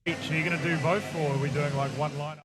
Are you going to do both, or are we doing like one line?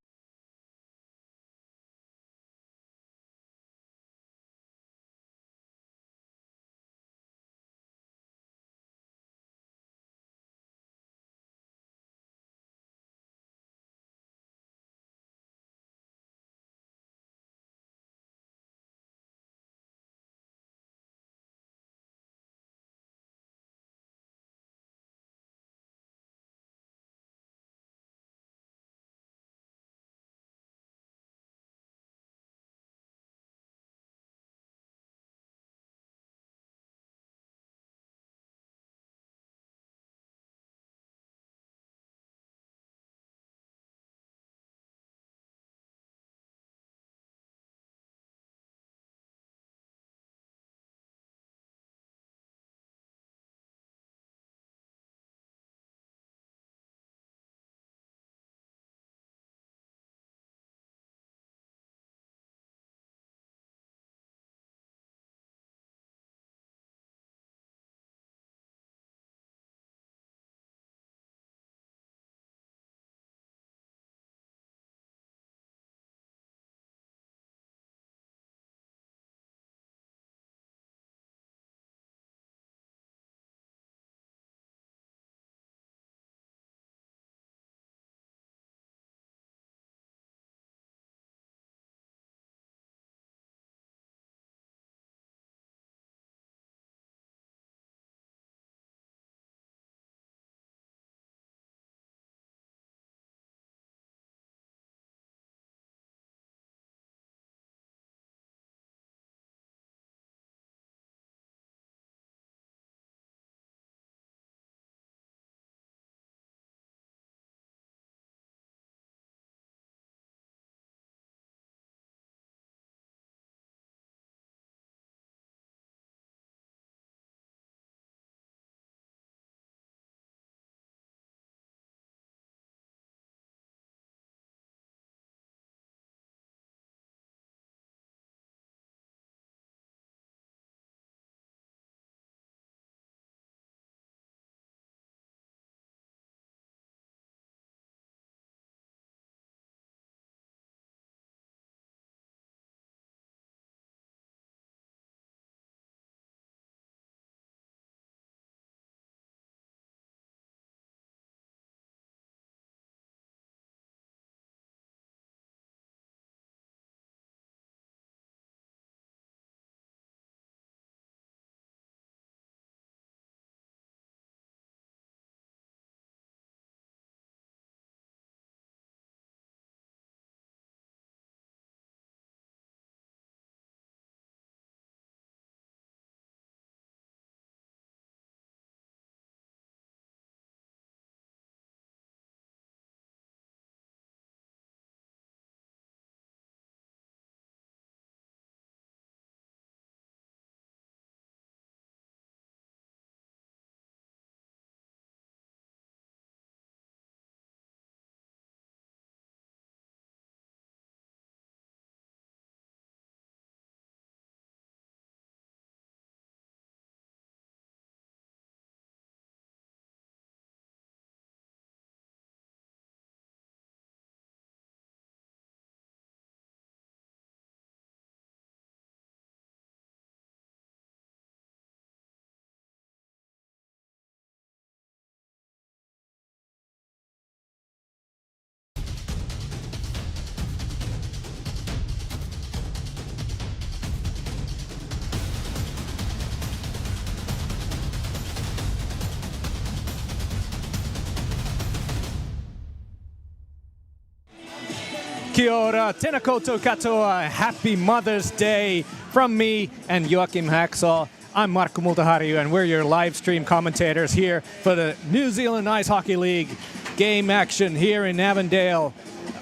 Kia ora, tēnā koutou katoa, happy Mother's Day from me and Joachim Haxall. I'm Markku Multaharju and we're your live stream commentators here for the New Zealand Ice Hockey League game action here in Avondale,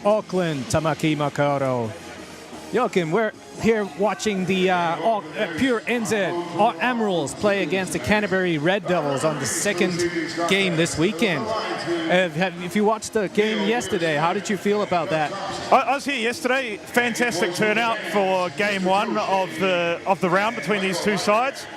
Auckland, Tamaki Makaurau. Joachim, we're here watching the pure NZ Admirals play against the Canterbury Red Devils on the second game this weekend. If you watched the game yesterday, how did you feel about that? I was here yesterday. Fantastic turnout for game one of the round between these two sides.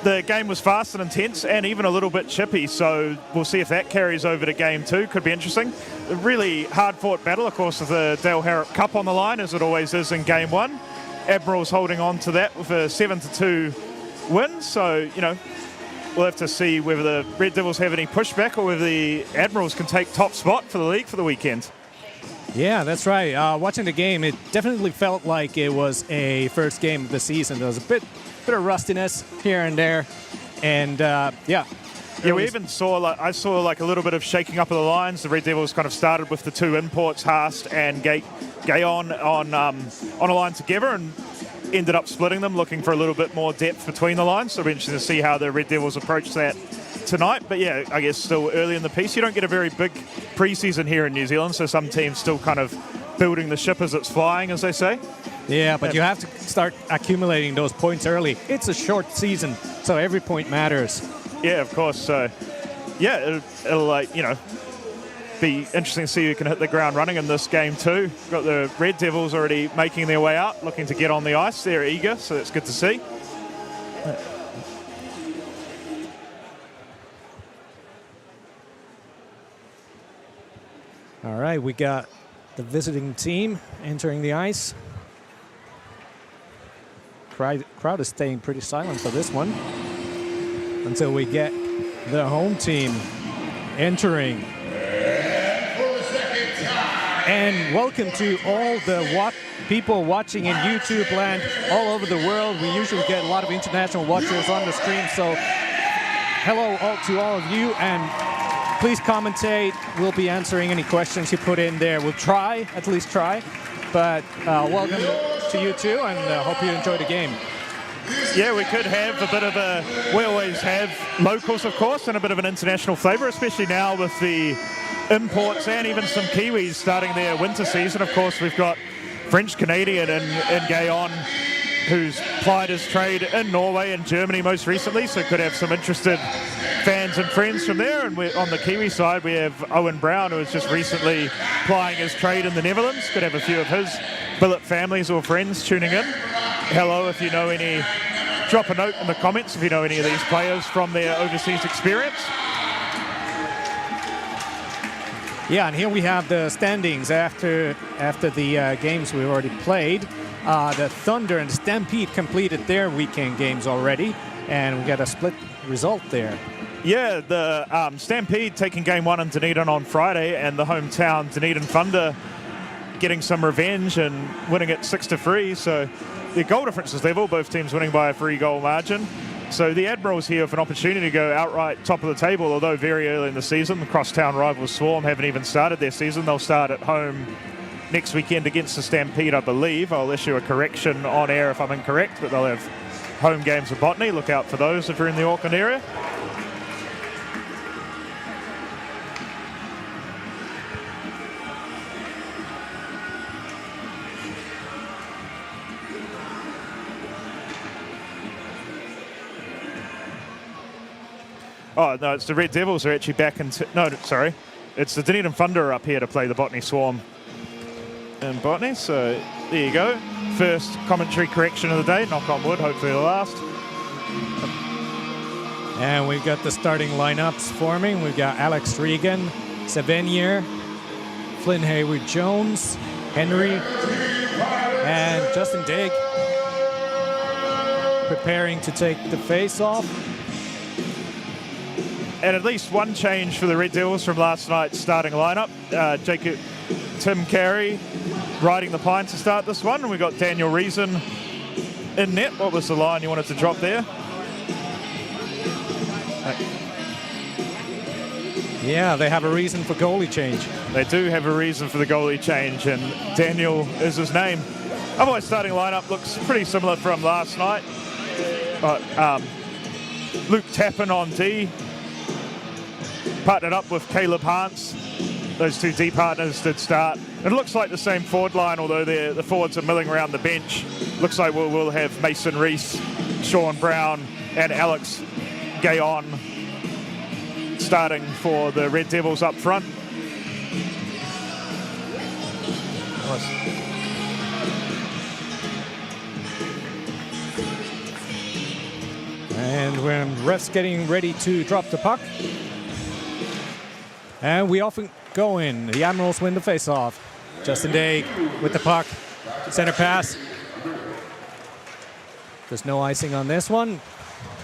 the game was fast and intense and even a little bit chippy, so we'll see if that carries over to game 2. Could be interesting. A really hard-fought battle, of course, with the Dale Harrop Cup on the line, as it always is in game 1. Admirals holding on to that with a 7-2 win, so, you know, we'll have to see whether the Red Devils have any pushback or whether the Admirals can take top spot for the league for the weekend. Yeah, that's right. Watching the game, it definitely felt like it was a first game of the season. There was a bit of rustiness here and there, and yeah, we even saw I saw a little bit of shaking up of the lines. The Red Devils kind of started with the 2 imports, Haast and Gayon, on a line together, and ended up splitting them, looking for a little bit more depth between the lines. So it'll be interesting to see how the Red Devils approach that tonight. But yeah, I guess still early in the piece. You don't get a very big preseason here in New Zealand, so some teams still kind of building the ship as it's flying, as they say. Yeah, but you have to start accumulating those points early. It's a short season, so every point matters. Yeah, of course. So yeah, it'll you know, be interesting to see who can hit the ground running in this game too. Got the Red Devils already making their way out, looking to get on the ice. They're eager, so that's good to see. All right, we got the visiting team entering the ice. Crowd is staying pretty silent for this one until we get the home team entering. And welcome to all the people watching in YouTube land all over the world. We usually get a lot of international watchers on the stream, so hello to all of you, and please commentate. We'll be answering any questions you put in there. We'll try, at least try, but welcome to you too, and hope you enjoy the game. Yeah, we could have a bit of we always have locals, of course, and a bit of an international flavour, especially now with the imports and even some Kiwis starting their winter season. Of course, we've got French-Canadian in Gayon, who's plied his trade in Norway and Germany most recently, so could have some interested fans and friends from there. And on the Kiwi side, we have Owen Brown, who is just recently plying his trade in the Netherlands. Could have a few of his billet families or friends tuning in. Hello, if you know any, drop a note in the comments if you know any of these players from their overseas experience. Yeah, and here we have the standings after the games we've already played. The Thunder and Stampede completed their weekend games already, and we got a split result there. Yeah, the Stampede taking game 1 in Dunedin on Friday, and the hometown Dunedin Thunder getting some revenge and winning it 6-3. So the goal difference is level, both teams winning by a 3-goal margin. So the Admirals here with an opportunity to go outright top of the table, although very early in the season. The crosstown rivals Swarm haven't even started their season. They'll start at home next weekend against the Stampede, I believe. I'll issue a correction on air if I'm incorrect, but they'll have home games with Botany. Look out for those if you're in the Auckland area. Oh, no, it's the Red Devils are actually back in... No, sorry. It's the Dunedin Thunder up here to play the Botany Swarm in Botany. So there you go. First commentary correction of the day. Knock on wood. Hopefully the last. And we've got the starting lineups forming. We've got Alex Regan, Savenier, Flynn Hayward-Jones, Henry, and Justin Digg preparing to take the face-off. And at least one change for the Red Devils from last night's starting lineup. Tim Carey riding the pine to start this one. And we've got Daniel Reason in net. What was the line you wanted to drop there? Yeah, they have a reason for goalie change. They do have a reason for the goalie change, and Daniel is his name. Otherwise, starting lineup looks pretty similar from last night. Luke Tappan on D. Partnered up with Caleb Hance. Those two D partners did start. It looks like the same forward line, although the forwards are milling around the bench. Looks like we'll have Mason Reese, Sean Brown, and Alex Gayon starting for the Red Devils up front. And And when refs getting ready to drop the puck. And we often go in. The Admirals win the face-off. Justin Day with the puck. Center pass. There's no icing on this one.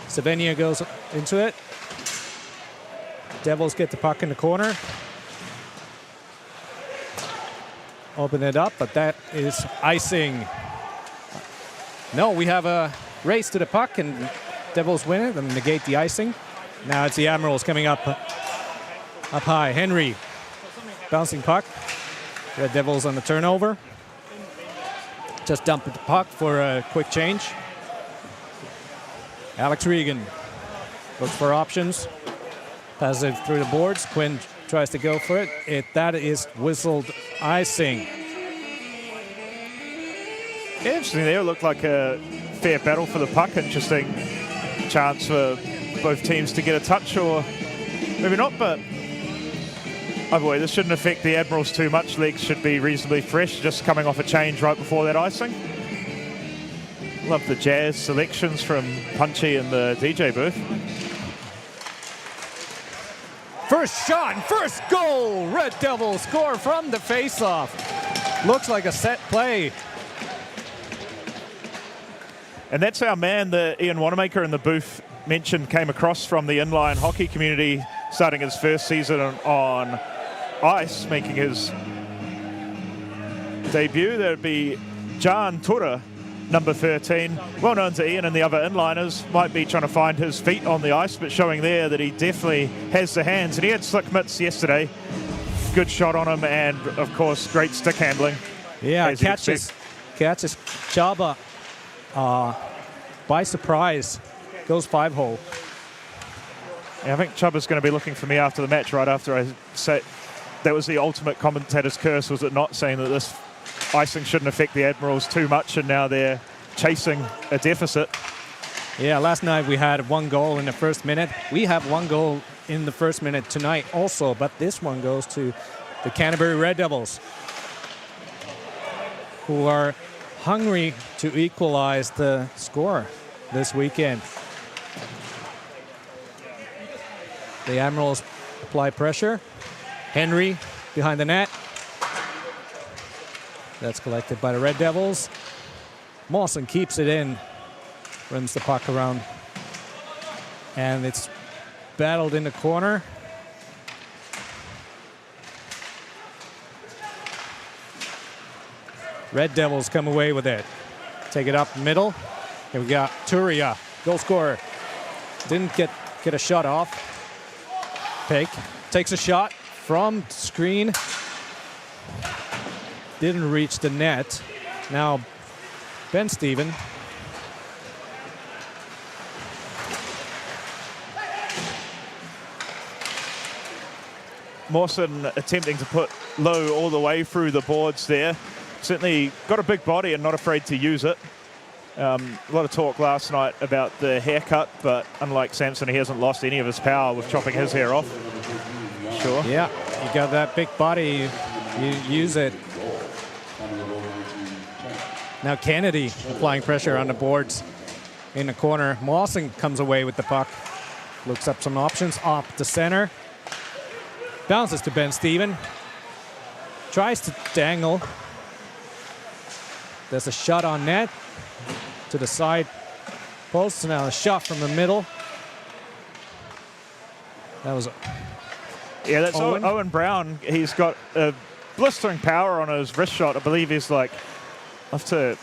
Savenia goes into it. Devils get the puck in the corner. Open it up, but that is icing. No, we have a race to the puck, and Devils win it and negate the icing. Now it's the Admirals coming up high. Henry, bouncing puck. Red Devils on the turnover. Just dump the puck for a quick change. Alex Regan looks for options. Passes it through the boards. Quinn tries to go for it. That is whistled icing. Interesting there. It looked like a fair battle for the puck. Interesting chance for both teams to get a touch, or maybe not, but either way, this shouldn't affect the Admirals too much. Legs should be reasonably fresh, just coming off a change right before that icing. Love the jazz selections from Punchy in the DJ booth. First shot, first goal. Red Devils score from the face-off. Looks like a set play. And that's our man that Ian Wanamaker in the booth mentioned came across from the inline hockey community, starting his first season on ice, making his debut. That would be Jan Tura, number 13. Well known to Ian and the other inliners. Might be trying to find his feet on the ice, but showing there that he definitely has the hands. And he had slick mitts yesterday. Good shot on him, and of course, great stick handling. Yeah, catches Chaba by surprise. Goes 5-hole. Yeah, I think Chubba's going to be looking for me after the match, right after I say that was the ultimate commentator's curse, was it not, saying that this icing shouldn't affect the Admirals too much, and now they're chasing a deficit. Yeah, last night we had 1 goal in the first minute. We have 1 goal in the first minute tonight also, but this one goes to the Canterbury Red Devils, who are hungry to equalize the score this weekend. The Admirals apply pressure. Henry behind the net. That's collected by the Red Devils. Mawson keeps it in, runs the puck around, and it's battled in the corner. Red Devils come away with it. Take it up middle. Here we got Turia, goal scorer. Didn't get a shot off. Pake takes a shot from screen. Didn't reach the net. Now Ben Steven. Mawson attempting to put low all the way through the boards there. Certainly got a big body and not afraid to use it. A lot of talk last night about the haircut, but unlike Samson, he hasn't lost any of his power with chopping his hair off. Sure. Yeah, you got that big body, you use it. Now Kennedy applying pressure on the boards in the corner. Mawson comes away with the puck. Looks up some options, off the center. Bounces to Ben Steven. Tries to dangle. There's a shot on net to the side post. Now a shot from the middle. That was yeah, that's Owen Brown. He's got a blistering power on his wrist shot. I believe he's like, I'll have to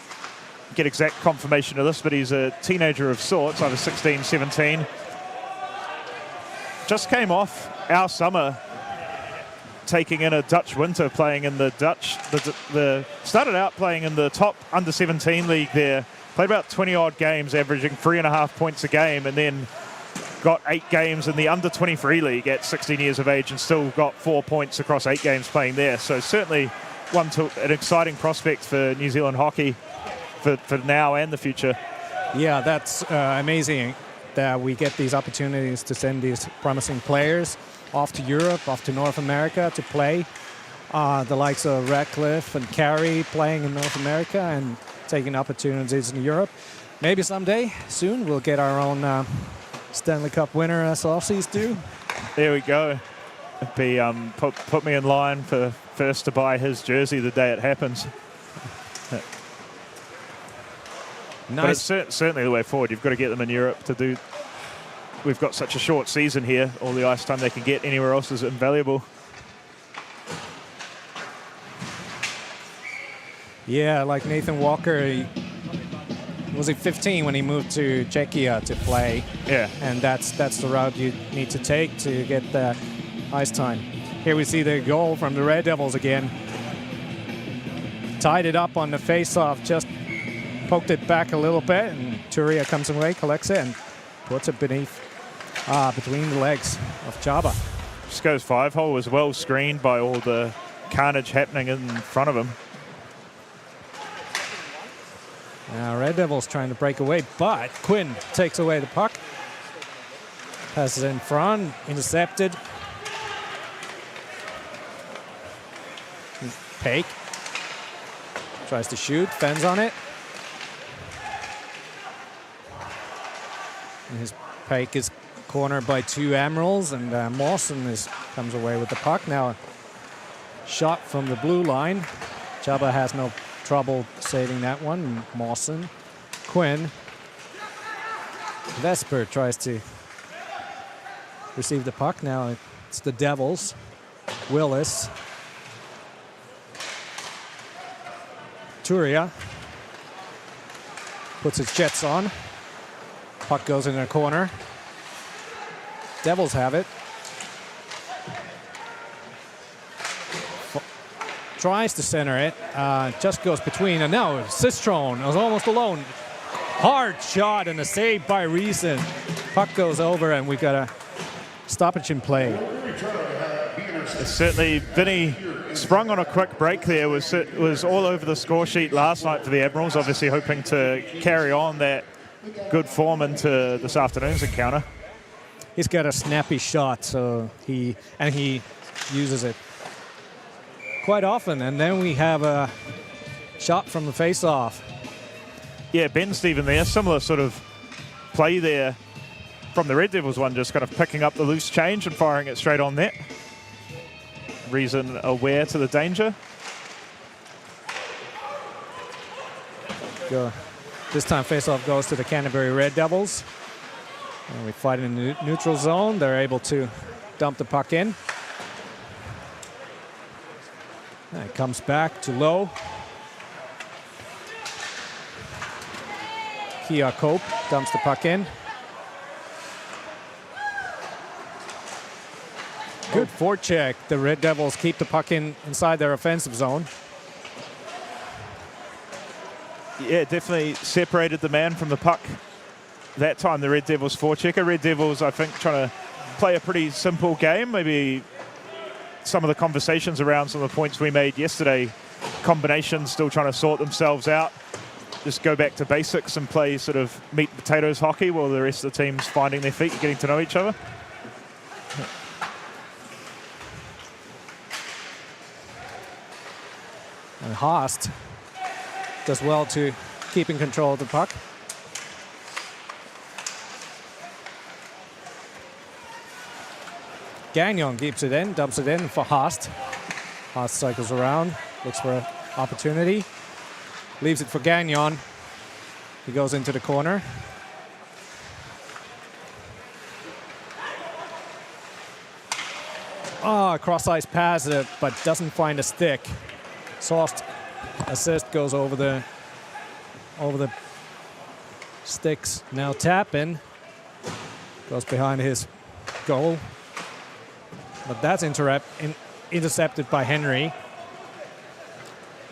get exact confirmation of this, but he's a teenager of sorts, either 16, 17. Just came off our summer, taking in a Dutch winter, playing in the Dutch. Started out playing in the top under-17 league there. Played about 20-odd games, averaging 3.5 points a game, and then got 8 games in the under-23 league at 16 years of age and still got 4 points across 8 games playing there. So certainly an exciting prospect for New Zealand hockey for now and the future. Yeah, that's amazing that we get these opportunities to send these promising players off to Europe, off to North America to play. The likes of Ratcliffe and Carey playing in North America and taking opportunities in Europe. Maybe someday, soon, we'll get our own Stanley Cup winner, as Aussies do. There we go. It'd be, put me in line for first to buy his jersey the day it happens. Nice. But it's certainly the way forward. You've got to get them in Europe to do. We've got such a short season here. All the ice time they can get anywhere else is invaluable. Yeah, like Nathan Walker, was he 15 when he moved to Czechia to play? Yeah. And that's the route you need to take to get that ice time. Here we see the goal from the Red Devils again. Tied it up on the face-off, just poked it back a little bit, and Turia comes away, collects it, and puts it between the legs of Chaba. Just goes 5-hole, was well screened by all the carnage happening in front of him. Now Red Devils trying to break away, but Quinn takes away the puck. Passes in front, intercepted. Pake tries to shoot, fends on it. And his Pake is cornered by two Admirals, and Mawson comes away with the puck. Now a shot from the blue line. Chaba has no trouble saving that one. Mawson, Quinn. Vesper tries to receive the puck. Now it's the Devils. Willis. Turia puts his jets on. Puck goes in the corner. Devils have it. Tries to center it, just goes between, and now Sistrone is almost alone. Hard shot and a save by Reason. Puck goes over, and we've got a stoppage in play. Certainly, Vinny sprung on a quick break there, was all over the score sheet last night for the Admirals, obviously hoping to carry on that good form into this afternoon's encounter. He's got a snappy shot, so he uses it quite often, and then we have a shot from the face-off. Yeah, Ben Steven there, similar sort of play there from the Red Devils one, just kind of picking up the loose change and firing it straight on net. Reason aware to the danger. This time face-off goes to the Canterbury Red Devils. And we fight in the neutral zone. They're able to dump the puck in. And it comes back to low. Kia Cope dumps the puck in. Good forecheck. The Red Devils keep the puck inside their offensive zone. Yeah, definitely separated the man from the puck. That time the Red Devils forechecker. Red Devils, I think, trying to play a pretty simple game. Maybe some of the conversations around some of the points we made yesterday, combinations still trying to sort themselves out. Just go back to basics and play sort of meat and potatoes hockey while the rest of the team's finding their feet, getting to know each other. And Haast does well to keep in control of the puck. Gagnon keeps it in, dumps it in for Haast. Haast cycles around, looks for an opportunity. Leaves it for Gagnon. He goes into the corner. Oh, cross-ice pass, but doesn't find a stick. Soft assist goes over the sticks. Now Tappan goes behind his goal. But that's intercepted by Henry.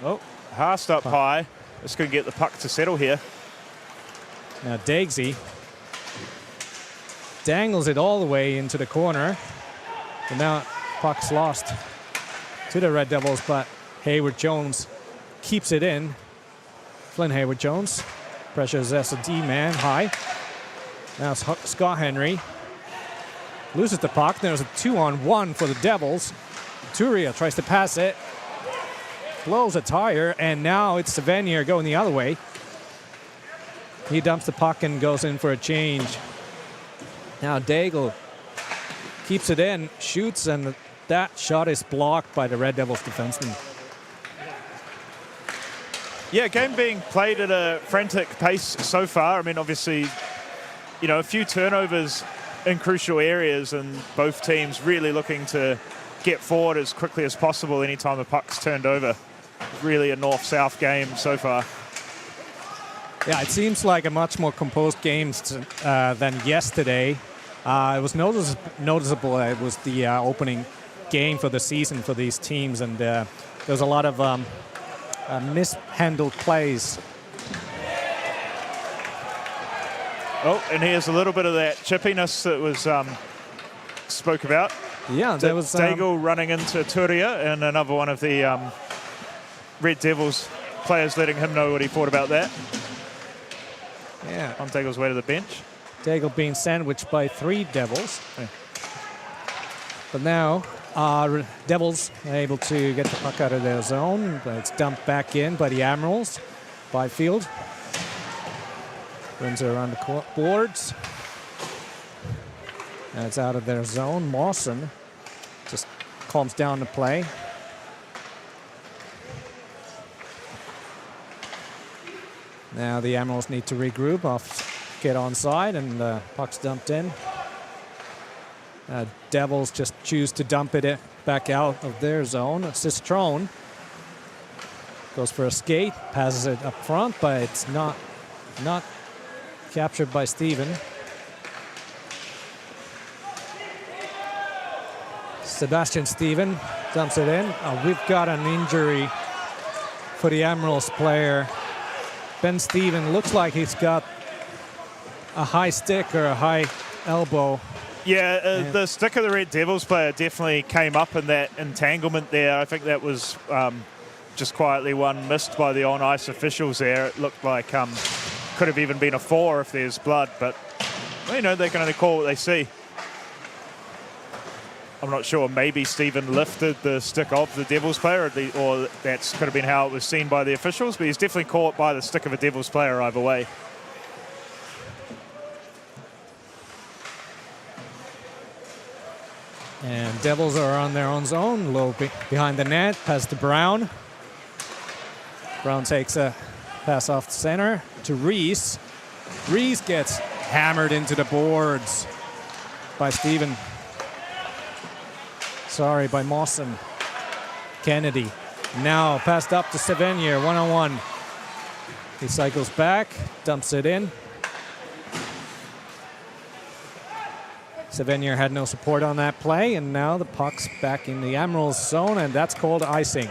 Oh, Haast up high. Just going to get the puck to settle here. Now Dagsy dangles it all the way into the corner. And now puck's lost to the Red Devils, but Hayward Jones keeps it in. Flynn Hayward Jones pressures S&D man high. Now Scott Henry loses the puck. There's a 2-on-1 for the Devils. Turia tries to pass it. Blows a tire, and now it's Savanier going the other way. He dumps the puck and goes in for a change. Now Daigle keeps it in, shoots, and that shot is blocked by the Red Devils defenseman. Yeah, game being played at a frantic pace so far. I mean, obviously, you know, a few turnovers in crucial areas, and both teams really looking to get forward as quickly as possible anytime the puck's turned over. Really a north-south game so far. Yeah, it seems like a much more composed game than yesterday. It was noticeable. It was the opening game for the season for these teams, and there was a lot of mishandled plays. Oh, and here's a little bit of that chippiness that was spoke about. Yeah, there was Daigle running into Turia, and another one of the Red Devils players letting him know what he thought about that. Yeah, on Daigle's way to the bench. Daigle being sandwiched by 3 Devils. Yeah. But now Devils are able to get the puck out of their zone. But it's dumped back in by the Admirals. Byfield runs it around the boards. And it's out of their zone. Mawson just calms down the play. Now the Admirals need to regroup, get onside, and the puck's dumped in. Devils just choose to dump it back out of their zone. Cistrone goes for a skate, passes it up front, but it's not captured by Steven. Sebastian Steven dumps it in. We've got an injury for the Admirals player. Ben Steven looks like he's got a high stick or a high elbow. Yeah, the stick of the Red Devils player definitely came up in that entanglement there. I think that was just quietly one missed by the on-ice officials there. It looked like could have even been a 4 if there's blood, but well, you know, they can only call what they see. I'm not sure. Maybe Steven lifted the stick of the Devils player, or that could have been how it was seen by the officials, but he's definitely caught by the stick of a Devils player either way. And Devils are on their own zone, low behind the net, pass to Brown. Brown takes a pass off the center to Reese. Reese gets hammered into the boards by Steven. Sorry, by Mawson. Kennedy. Now passed up to Savenier, one-on-one. He cycles back, dumps it in. Savenier had no support on that play, and now the puck's back in the Admirals zone, and that's called icing.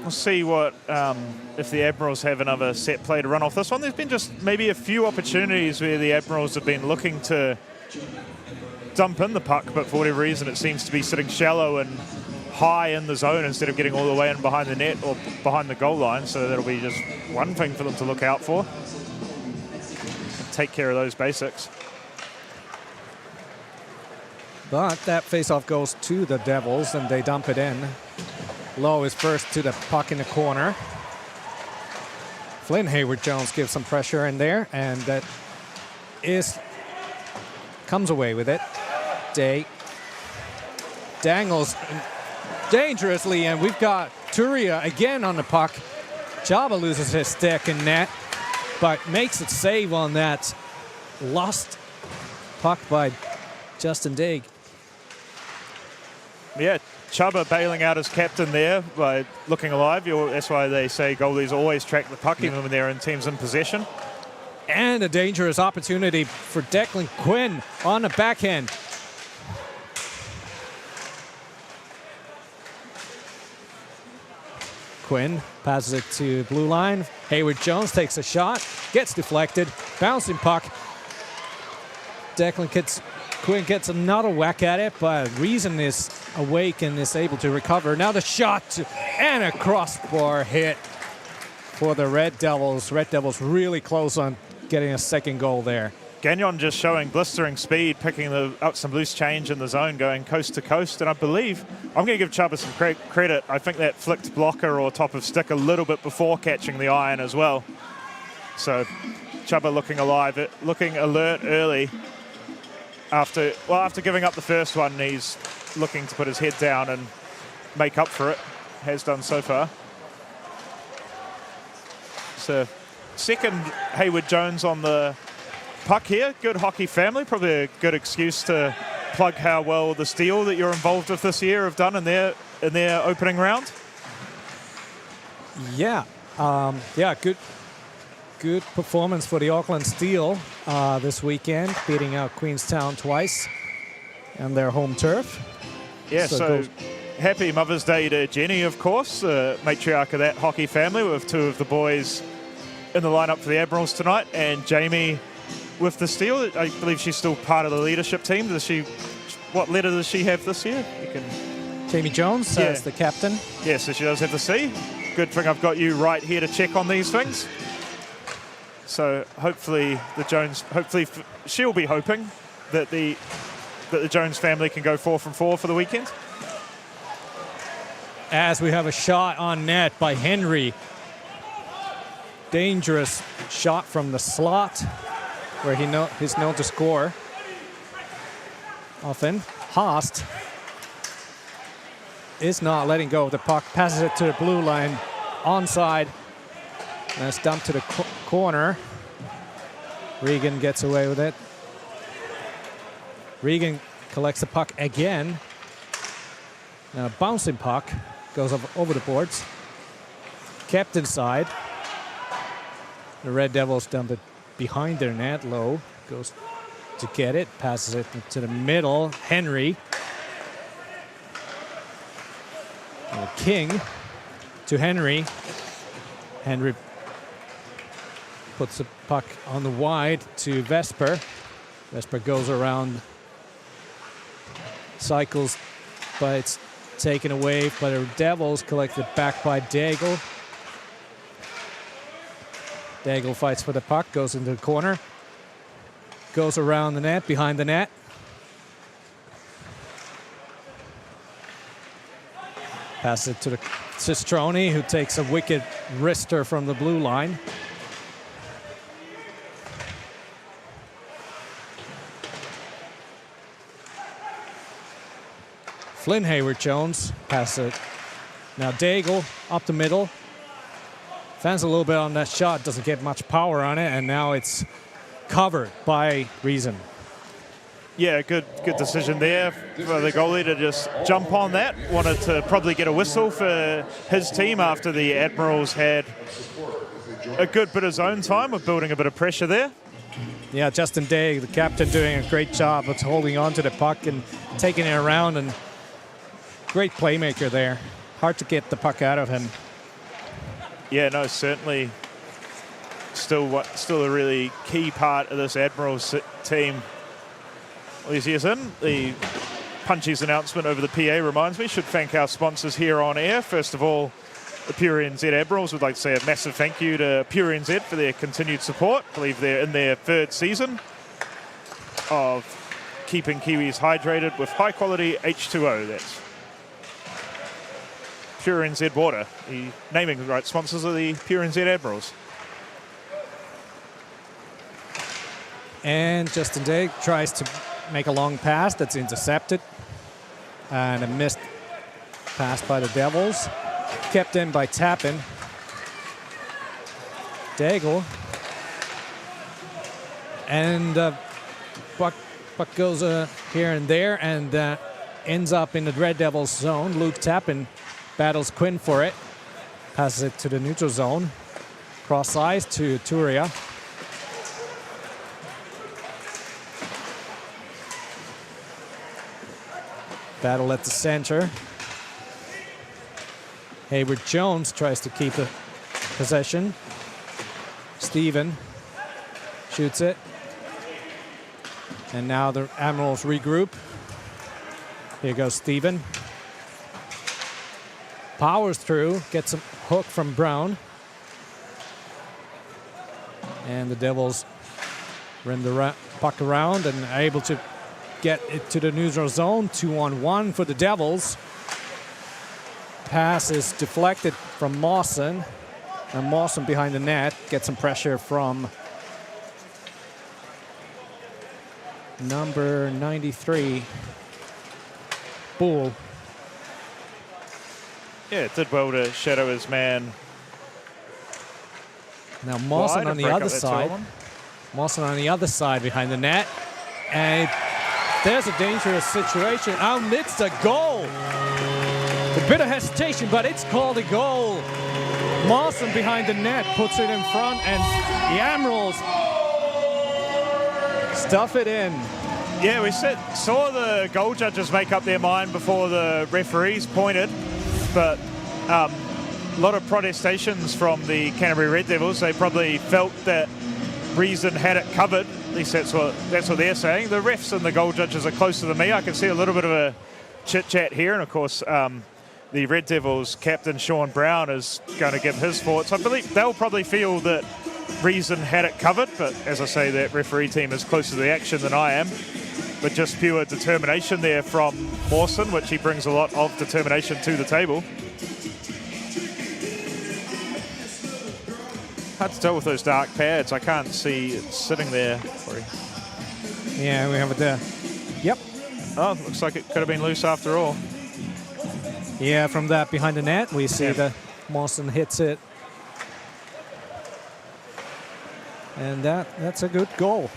We'll see what if the Admirals have another set play to run off this one. There's been just maybe a few opportunities where the Admirals have been looking to dump in the puck, but for whatever reason it seems to be sitting shallow and high in the zone instead of getting all the way in behind the net or behind the goal line. So that'll be just one thing for them to look out for. Take care of those basics. But that faceoff goes to the Devils, and they dump it in. Lowe is first to the puck in the corner. Flynn Hayward-Jones gives some pressure in there, and that comes away with it. Day dangles dangerously, and we've got Turia again on the puck. Chaba loses his stick in net, but makes it save on that lost puck by Justin Daig. Yeah, Chaba bailing out his captain there by looking alive. That's why they say goalies always track the puck even when they're in teams in possession. And a dangerous opportunity for Declan Quinn on the backhand. Quinn passes it to blue line. Hayward-Jones takes a shot, gets deflected, bouncing puck. Quinn gets another whack at it, but Reason is awake and is able to recover. Now the shot and a crossbar hit for the Red Devils. Red Devils really close on getting a second goal there. Gagnon just showing blistering speed, picking up some loose change in the zone, going coast to coast. And I believe, I'm going to give Chaba some credit. I think that flicked blocker or top of stick a little bit before catching the iron as well. So Chuba looking alive, looking alert early. After giving up the first one, he's looking to put his head down and make up for it. Has done so far. So second Hayward Jones on the puck here. Good hockey family. Probably a good excuse to plug how well the Steel that you're involved with this year have done in their opening round. Yeah, good performance for the Auckland Steel this weekend, beating out Queenstown twice on their home turf. Yeah, so happy Mother's Day to Jenny, of course, matriarch of that hockey family, with two of the boys in the lineup for the Admirals tonight, and Jamie with the Steel. I believe she's still part of the leadership team. What letter does she have this year? Jamie Jones as the captain. Yeah, so she does have the C. Good thing I've got you right here to check on these things. So hopefully she'll be hoping that the Jones family can go 4 from 4 for the weekend. As we have a shot on net by Henry. Dangerous shot from the slot where he's known to score often. Haast is not letting go of the puck, passes it to the blue line, onside, and it's dumped to the corner. Regan gets away with it. Regan collects the puck again. Now a bouncing puck goes over the boards. Kept inside. The Red Devils dump it behind their net. Low goes to get it, passes it to the middle. Henry. And King to Henry. Henry puts the puck on the wide to Vesper. Vesper goes around, cycles, but it's taken away by the Devils, collected back by Daigle. Daigle fights for the puck, goes into the corner, goes around the net, behind the net. Passes it to the Cistrone, who takes a wicked wrister from the blue line. Flynn Hayward-Jones passes it. Now Daigle up the middle. Fans a little bit on that shot, doesn't get much power on it, and now it's covered by Reason. Yeah, good decision there for the goalie to just jump on that. Wanted to probably get a whistle for his team after the Admirals had a good bit of zone time of building a bit of pressure there. Yeah, Justin Day, the captain, doing a great job of holding on to the puck and taking it around, and great playmaker there. Hard to get the puck out of him. Yeah, no, certainly still a really key part of this Admirals team. All these years in, the Punchy's announcement over the PA reminds me, should thank our sponsors here on air. First of all, the Pure NZ Admirals would like to say a massive thank you to Pure NZ for their continued support. I believe they're in their 3rd season of keeping Kiwis hydrated with high quality H2O. That's Pure NZ Water, the naming rights sponsors of the Pure NZ Admirals. And Justin Day tries to make a long pass that's intercepted. And a missed pass by the Devils. Kept in by Tappan. Daigle. And puck goes here and there and ends up in the Red Devils zone. Luke Tappan battles Quinn for it. Passes it to the neutral zone. Cross ice to Turia. Battle at the center. Hayward Jones tries to keep the possession. Steven shoots it. And now the Admirals regroup. Here goes Steven. Powers through, gets a hook from Brown. And the Devils rim the puck around and are able to get it to the neutral zone. 2-on-1 for the Devils. Pass is deflected from Mawson. And Mawson behind the net gets some pressure from number 93, Bull. Yeah, it did well to shadow his man. Now Mawson on the other side. Mawson on the other side behind the net. And there's a dangerous situation amidst a goal. A bit of hesitation, but it's called a goal. Mawson behind the net puts it in front, and the Admirals stuff it in. Yeah, we saw the goal judges make up their mind before the referees pointed, but a lot of protestations from the Canterbury Red Devils. They probably felt that Reason had it covered. At least that's what they're saying. The refs and the goal judges are closer than me. I can see a little bit of a chit-chat here, and of course the Red Devils captain Sean Brown is going to give his thoughts. I believe they'll probably feel that Reason had it covered, but as I say, that referee team is closer to the action than I am. But just pure determination there from Mawson, which he brings a lot of determination to the table. Hard to tell with those dark pads. I can't see it sitting there. Sorry. Yeah, we have it there. Yep. Oh, looks like it could have been loose after all. Yeah, from that behind the net, we see that Mawson hits it. And that's a good goal.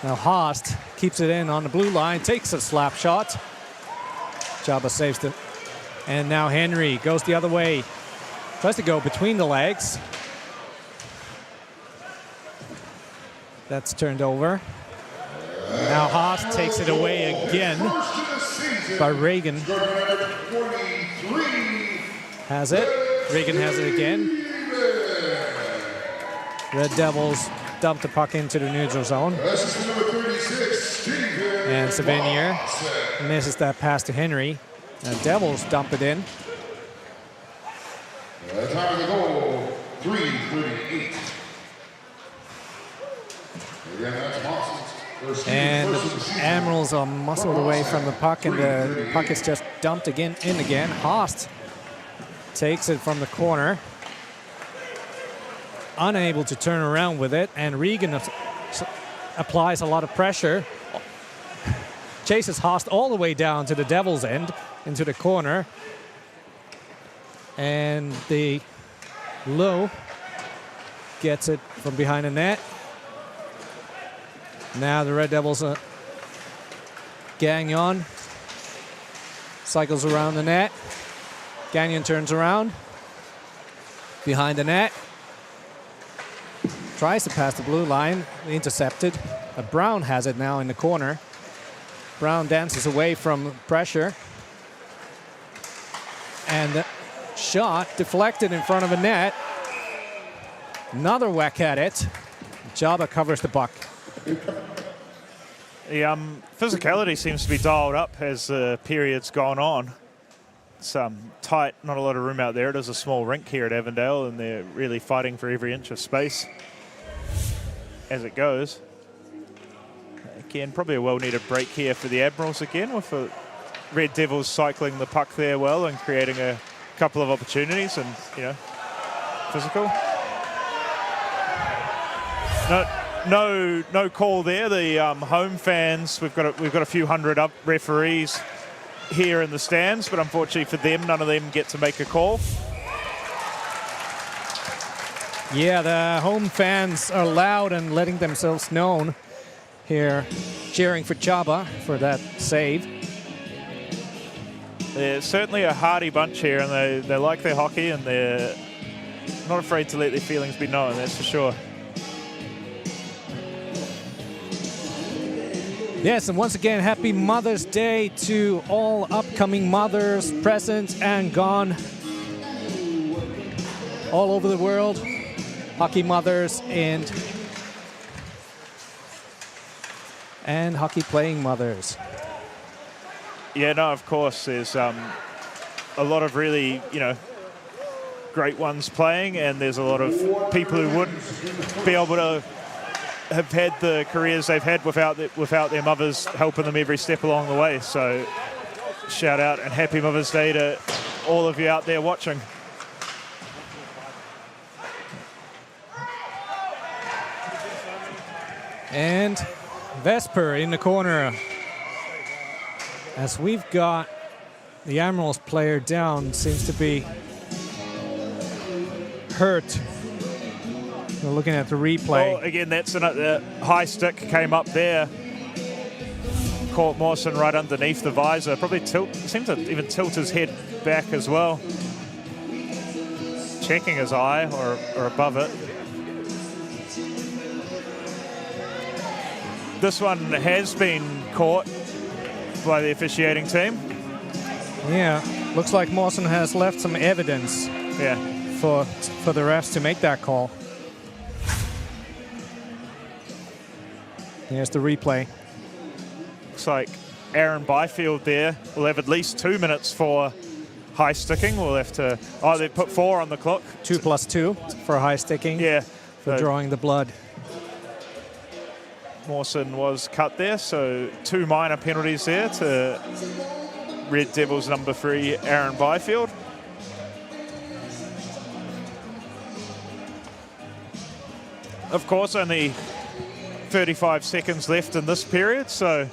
Now Haast keeps it in on the blue line, takes a slap shot. Jabba saves it. And now Henry goes the other way. Tries to go between the legs. That's turned over. Now Haast takes it away again. But Reagan has it. Reagan has it again. Red Devils dump the puck into the neutral zone. And Savinier misses that pass to Henry. And Devils dump it in. Time of the goal, 3:38. Again, that's Mawson's. And the Admirals are muscled away from the puck, and the puck is just dumped in again. Haast takes it from the corner. Unable to turn around with it, and Regan applies a lot of pressure. Chases Haast all the way down to the Devils' end, into the corner. And the Low gets it from behind the net. Now the Red Devils Gagnon cycles around the net. Gagnon turns around behind the net. Tries to pass the blue line, intercepted. Brown has it now in the corner. Brown dances away from pressure. And the shot deflected in front of a net. Another whack at it. Jabba covers the puck. The physicality seems to be dialed up as the period's gone on. It's tight, not a lot of room out there. It is a small rink here at Avondale, and they're really fighting for every inch of space as it goes. Again, probably a well-needed break here for the Admirals again, with the Red Devils cycling the puck there well and creating a couple of opportunities, and physical. No call there. The home fans, we've got a few hundred up referees here in the stands, but unfortunately for them, none of them get to make a call. Yeah, the home fans are loud and letting themselves known here, cheering for Jabba for that save. They're certainly a hardy bunch here, and they like their hockey, and they're not afraid to let their feelings be known, that's for sure. Yes, and once again, happy Mother's Day to all upcoming mothers, present and gone, all over the world. Hockey mothers and hockey playing mothers. Yeah, no, of course, there's a lot of really, great ones playing, and there's a lot of people who wouldn't be able to have had the careers they've had without their mothers helping them every step along the way. So shout out and happy Mother's Day to all of you out there watching. And Vesper in the corner. As we've got the Admirals player down, seems to be hurt. We're looking at the replay. Well, again, that's another high stick came up there. Caught Mawson right underneath the visor. Probably seemed to even tilt his head back as well. Checking his eye or above it. This one has been caught by the officiating team. Yeah, looks like Mawson has left some evidence. Yeah. For the refs to make that call. Here's the replay. Looks like Aaron Byfield there will have at least 2 minutes for high sticking. We'll have to, they put 4 on the clock. 2 plus 2 for high sticking. Yeah. For drawing the blood. Mawson was cut there, so 2 minor penalties there to Red Devils number 3, Aaron Byfield. Of course, only 35 seconds left in this period, so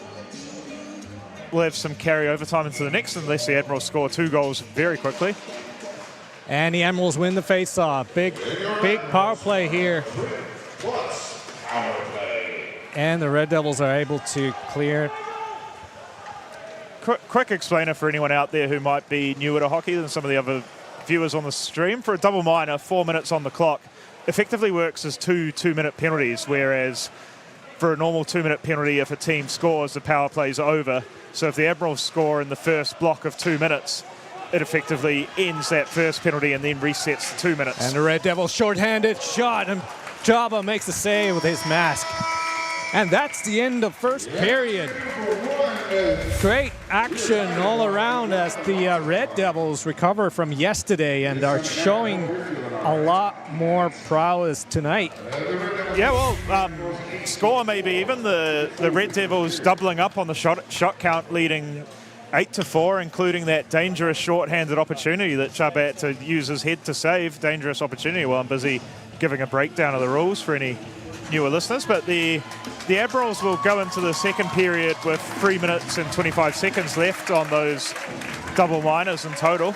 we'll have some carryover time into the next unless the Admirals score 2 goals very quickly. And the Admirals win the face-off. Big power play here. And the Red Devils are able to clear it. Quick explainer for anyone out there who might be newer to hockey than some of the other viewers on the stream. For a double minor, 4 minutes on the clock effectively works as 2 2-minute penalties, whereas for a normal 2-minute penalty, if a team scores, the power play's over. So if the Admirals score in the first block of 2 minutes, it effectively ends that first penalty and then resets the 2 minutes. And the Red Devils short-handed shot, and Jabba makes the save with his mask. And that's the end of first period. Great action all around as the Red Devils recover from yesterday and are showing a lot more prowess tonight. Yeah, well, score maybe even the Red Devils doubling up on the shot count, leading 8-4, including that dangerous short-handed opportunity that Chubb had to use his head to save. Dangerous opportunity. Well, I'm busy giving a breakdown of the rules for any newer listeners, but the Admirals will go into the second period with 3 minutes and 25 seconds left on those double minors in total.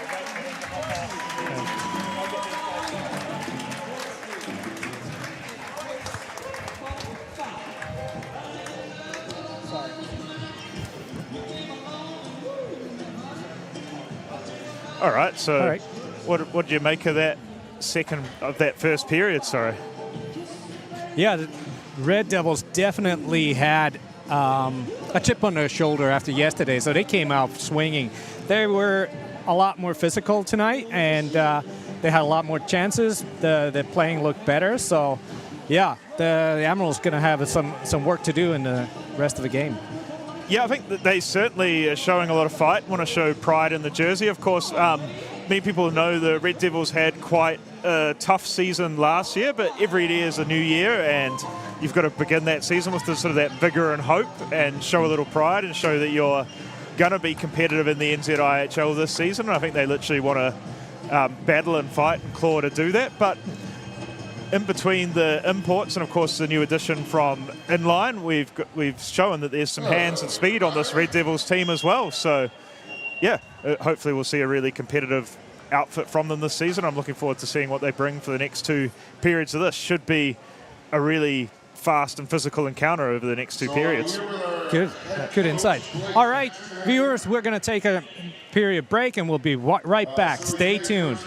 All right, so what do you make of that first period, sorry? Yeah, the Red Devils definitely had a chip on their shoulder after yesterday, so they came out swinging. They were a lot more physical tonight, and they had a lot more chances. The playing looked better, so yeah, the Admirals going to have some work to do in the rest of the game. Yeah, I think that they certainly are showing a lot of fight, want to show pride in the jersey. Of course, many people know the Red Devils had quite a tough season last year, but every year is a new year, and you've got to begin that season with sort of that vigor and hope and show a little pride and show that you're going to be competitive in the NZIHL this season. And I think they literally want to battle and fight and claw to do that. But in between the imports and, of course, the new addition from inline, we've shown that there's some hands and speed on this Red Devils team as well. So, yeah, hopefully we'll see a really competitive outfit from them this season. I'm looking forward to seeing what they bring for the next 2 periods of this. Should be a really fast and physical encounter over the next 2 periods. Good insight. All right, viewers, we're going to take a period break and we'll be right back. Stay tuned.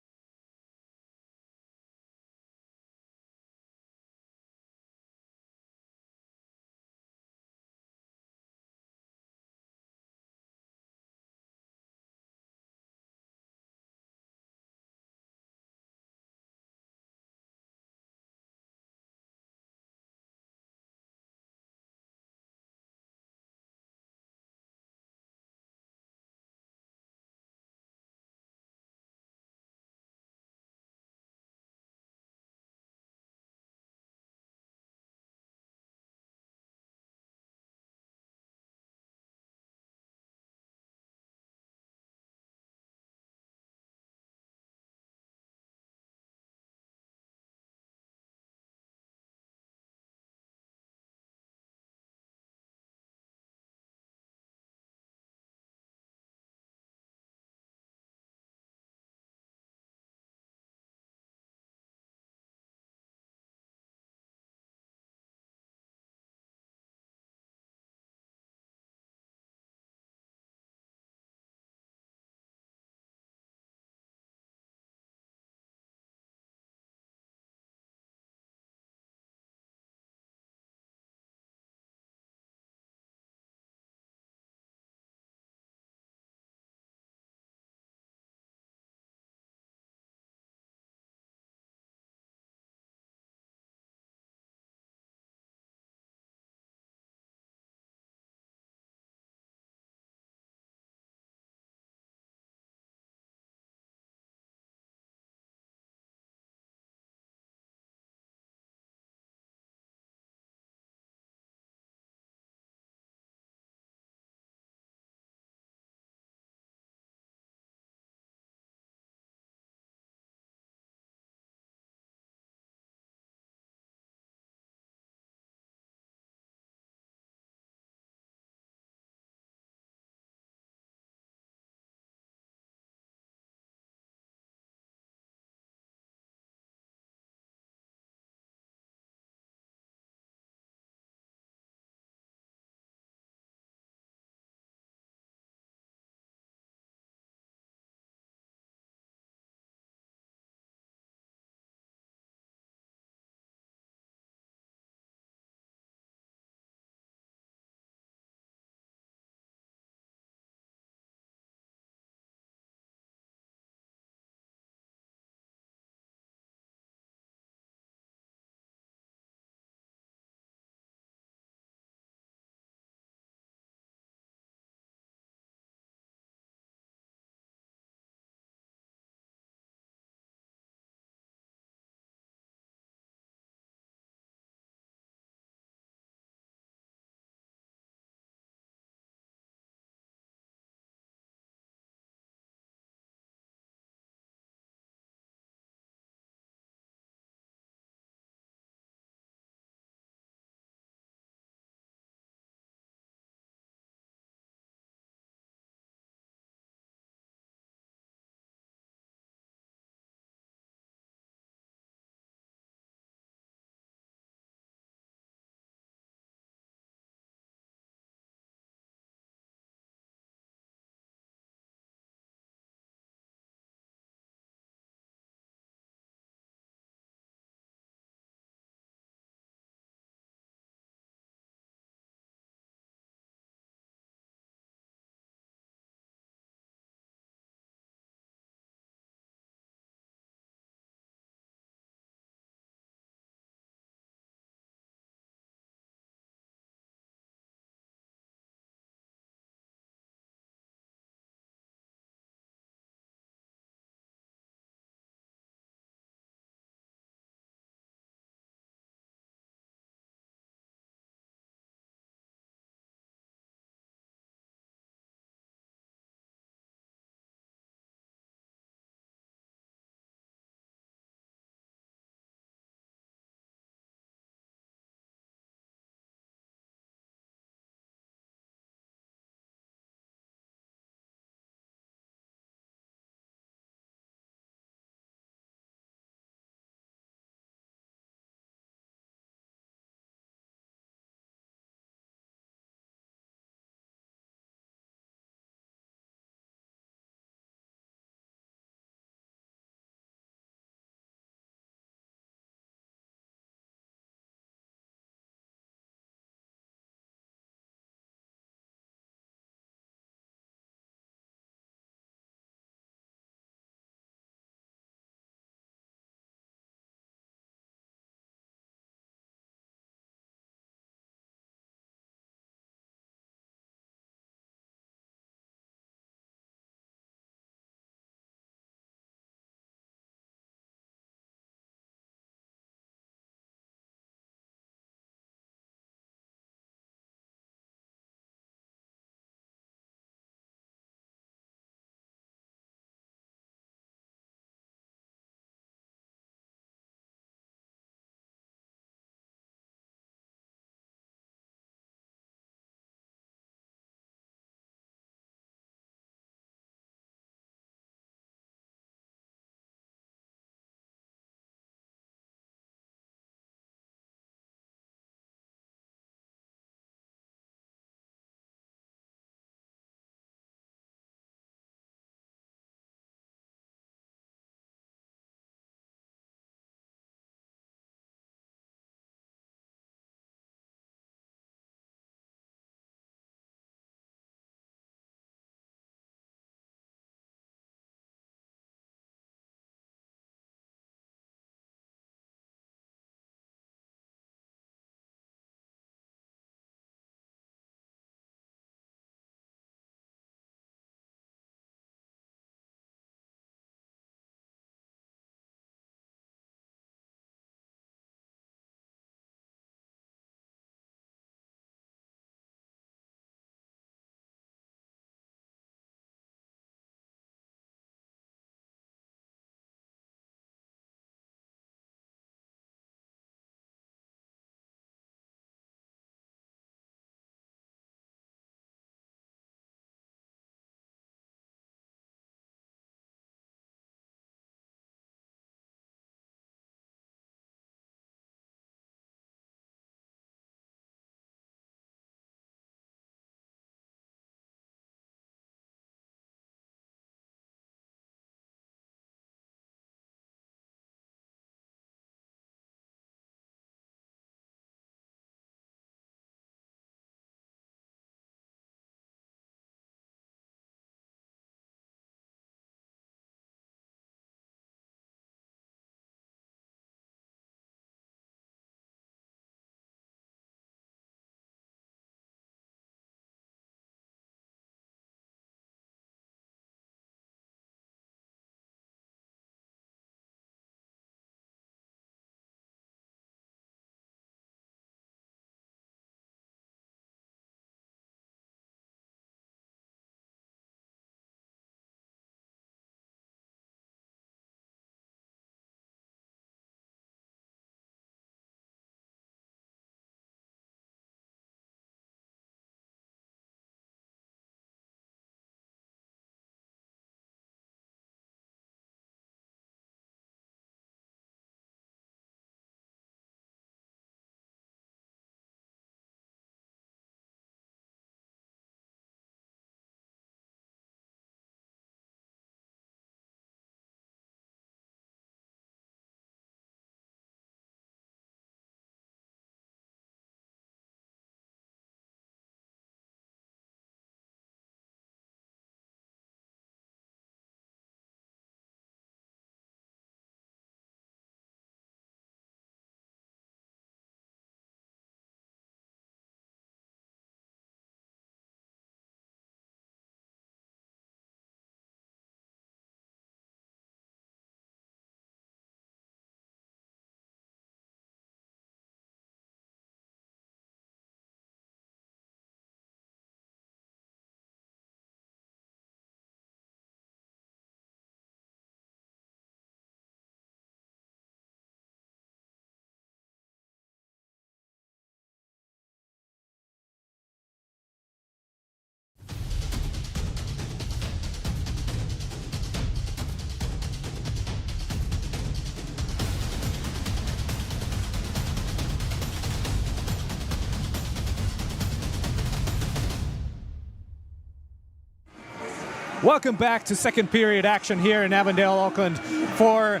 Welcome back to second period action here in Avondale, Auckland for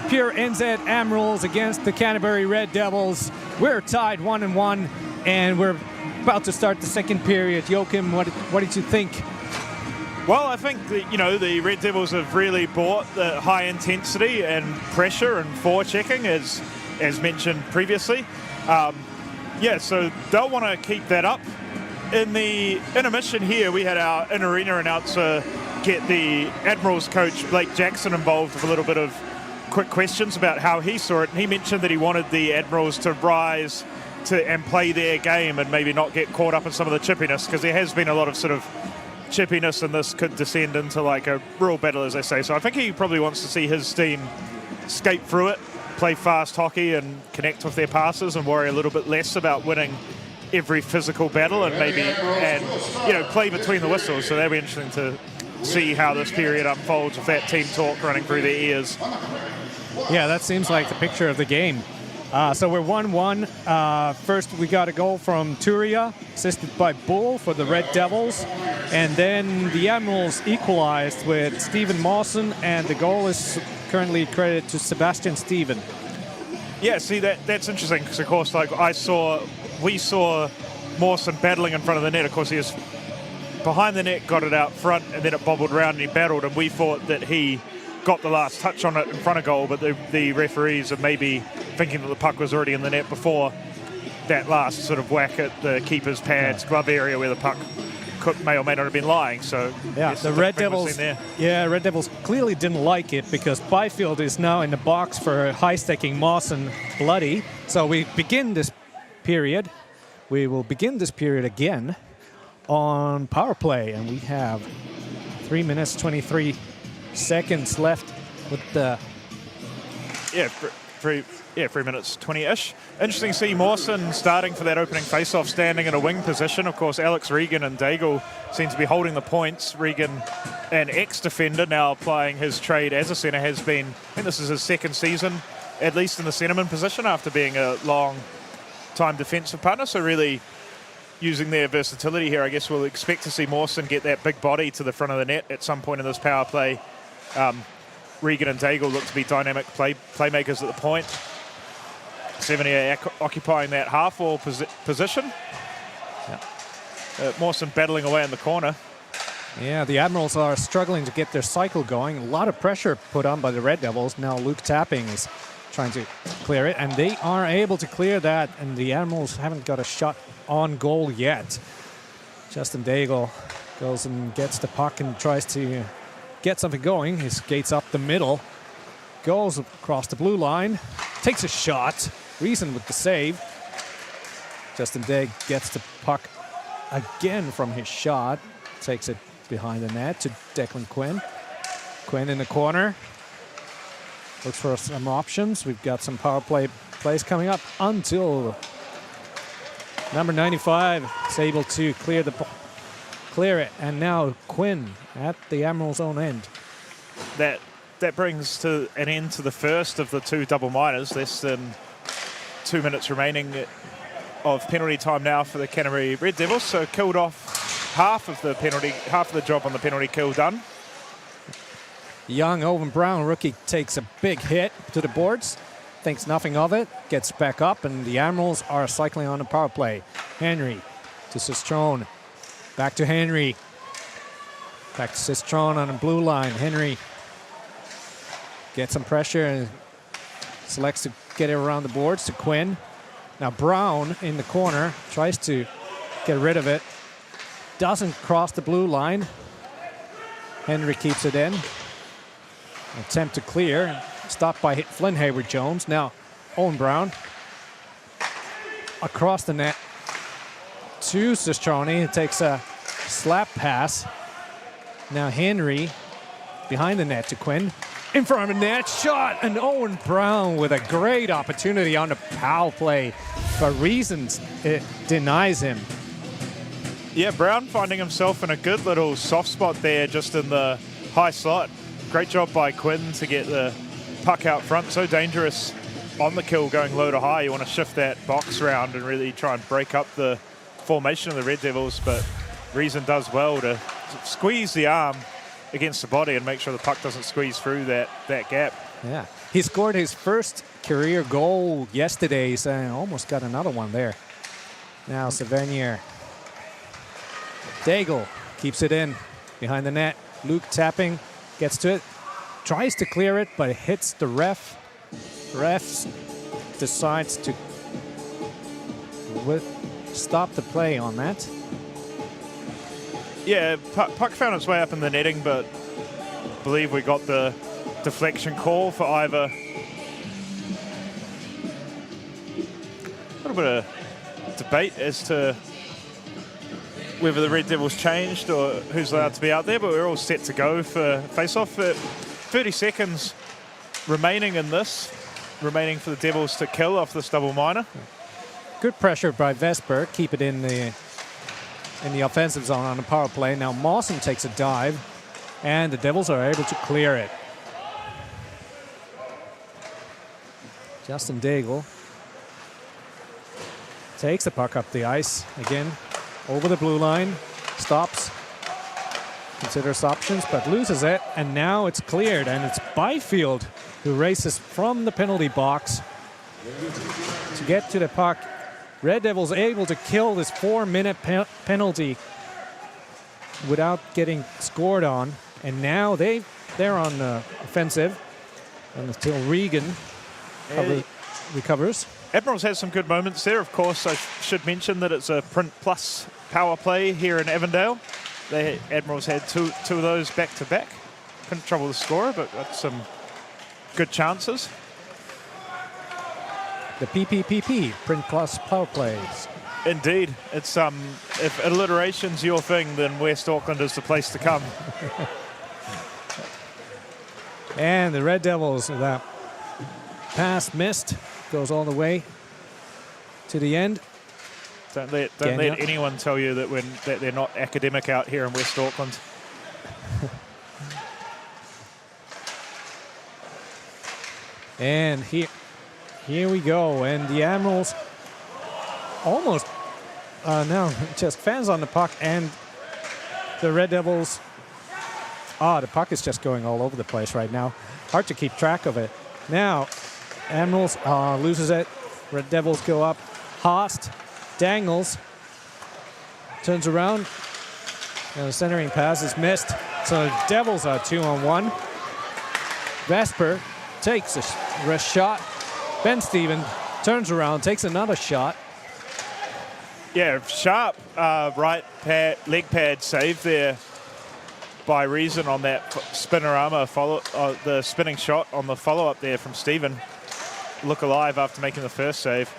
pure NZ Admirals against the Canterbury Red Devils. We're tied 1-1, and we're about to start the second period. Joachim, what did you think? Well, I think that, the Red Devils have really bought the high intensity and pressure and forechecking, as mentioned previously. So they'll want to keep that up. In the intermission here, we had our in-arena announcer get the Admirals coach, Blake Jackson, involved with a little bit of quick questions about how he saw it. And he mentioned that he wanted the Admirals to rise and play their game and maybe not get caught up in some of the chippiness, because there has been a lot of sort of chippiness, and this could descend into like a real battle, as they say. So I think he probably wants to see his team skate through it, play fast hockey and connect with their passes, and worry a little bit less about winning every physical battle, and play between the whistles. So that'll be interesting to see how this period unfolds with that team talk running through their ears. Yeah, that seems like the picture of the game. So we're 1-1. First, we got a goal from Turia, assisted by Bull for the Red Devils. And then the Admirals equalized with Stephen Mawson, and the goal is currently credited to Sebastian Stephen. Yeah, see, that's interesting, because, of course, we saw Mawson battling in front of the net. Of course, he was behind the net, got it out front, and then it bobbled around and he battled, and we thought that he got the last touch on it in front of goal, but the referees are maybe thinking that the puck was already in the net before that last sort of whack at the keeper's pads, glove area where the puck may or may not have been lying. So yeah, the Red Devils. Yeah, Red Devils clearly didn't like it, because Byfield is now in the box for high-sticking Mawson bloody. So we begin this period. We will begin this period again on power play, and we have 3 minutes 23 seconds left with the 3 minutes 20-ish. Interesting to see Mawson starting for that opening face-off, standing in a wing position. Of course, Alex Regan and Daigle seem to be holding the points. Regan, an ex-defender, now applying his trade as a centre, has been, I think this is his second season, at least in the centreman position, after being a long-time defensive partner. So really using their versatility here. I guess we'll expect to see Mawson get that big body to the front of the net at some point in this power play. Regan and Daigle look to be dynamic playmakers at the point. 70 occupying that half-wall position. Yeah. Mawson battling away in the corner. Yeah, the Admirals are struggling to get their cycle going. A lot of pressure put on by the Red Devils. Now Luke Tapping is trying to clear it, and they are able to clear that, and the Admirals haven't got a shot on goal yet. Justin Daigle goes and gets the puck and tries to get something going. He skates up the middle, goes across the blue line, takes a shot. Reason with the save. Justin Daigle gets the puck again from his shot, takes it behind the net to Declan Quinn. Quinn in the corner, looks for some options. We've got some power plays coming up until number 95 is able to clear it, and now Quinn at the Admirals' own end. That brings to an end to the first of the two double minors. Less than 2 minutes remaining of penalty time now for the Canterbury Red Devils. So killed off half of the job on the penalty kill done. Young Owen Brown, rookie, takes a big hit to the boards, thinks nothing of it, gets back up, and the Admirals are cycling on the power play. Henry to Sistrone, back to Henry, back to Sistrone on the blue line. Henry gets some pressure and selects to get it around the boards to Quinn. Now Brown in the corner tries to get rid of it, doesn't cross the blue line. Henry keeps it in. Attempt to clear, stopped by Flynn Hayward-Jones. Now Owen Brown across the net to Sistrone. It takes a slap pass. Now Henry behind the net to Quinn. In front of the net, shot, and Owen Brown with a great opportunity on the power play. For reasons, it denies him. Yeah, Brown finding himself in a good little soft spot there, just in the high slot. Great job by Quinn to get the puck out front. So dangerous on the kill, going low to high. You want to shift that box round and really try and break up the formation of the Red Devils, but Reason does well to squeeze the arm against the body and make sure the puck doesn't squeeze through that gap. Yeah. He scored his first career goal yesterday, so almost got another one there. Now Savanier. Daigle keeps it in behind the net. Luke tapping, gets to it, tries to clear it, but it hits the ref. Ref decides to stop the play on that. Yeah, puck found its way up in the netting, but I believe we got the deflection call for either. A little bit of debate as to whether the Red Devils changed or who's allowed to be out there, but we're all set to go for face-off. 30 seconds remaining in this, remaining for the Devils to kill off this double minor. Good pressure by Vesper, keep it in the offensive zone on the power play. Now Mawson takes a dive, and the Devils are able to clear it. Justin Daigle takes the puck up the ice again, over the blue line, stops, considers options, but loses it, and now it's cleared, and it's Byfield who races from the penalty box to get to the puck. Red Devils able to kill this 4-minute penalty without getting scored on, and now they're on the offensive until Regan recovers. Admirals has some good moments there. Of course, I should mention that it's a Print Plus power play here in Avondale. Admirals had two of those back-to-back. Couldn't trouble the scorer, but got some good chances. The PPPP, Print Plus power plays. Indeed. It's if alliteration's your thing, then West Auckland is the place to come. And the Red Devils, that pass missed, goes all the way to the end. Don't let anyone tell you that they're not academic out here in West Auckland. And here we go, and the Admirals almost now just fans on the puck, and the Red Devils. The puck is just going all over the place right now. Hard to keep track of it. Now, Admirals loses it. Red Devils go up. Haast dangles, turns around, and the centering pass is missed. So the Devils are 2-on-1. Vesper takes a shot. Ben Steven turns around, takes another shot. Yeah, sharp leg pad save there by Reason on that spinorama the spinning shot on the follow-up there from Steven. Look alive after making the first save.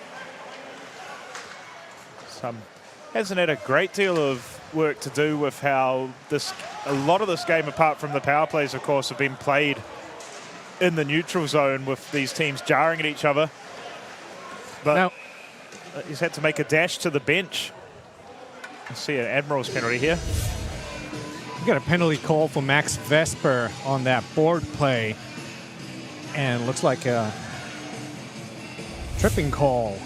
Hasn't had a great deal of work to do with how a lot of this game, apart from the power plays, of course, have been played in the neutral zone with these teams jarring at each other. But now, he's had to make a dash to the bench. I see an Admirals penalty here. We got a penalty call for Max Vesper on that board play. And looks like a tripping call.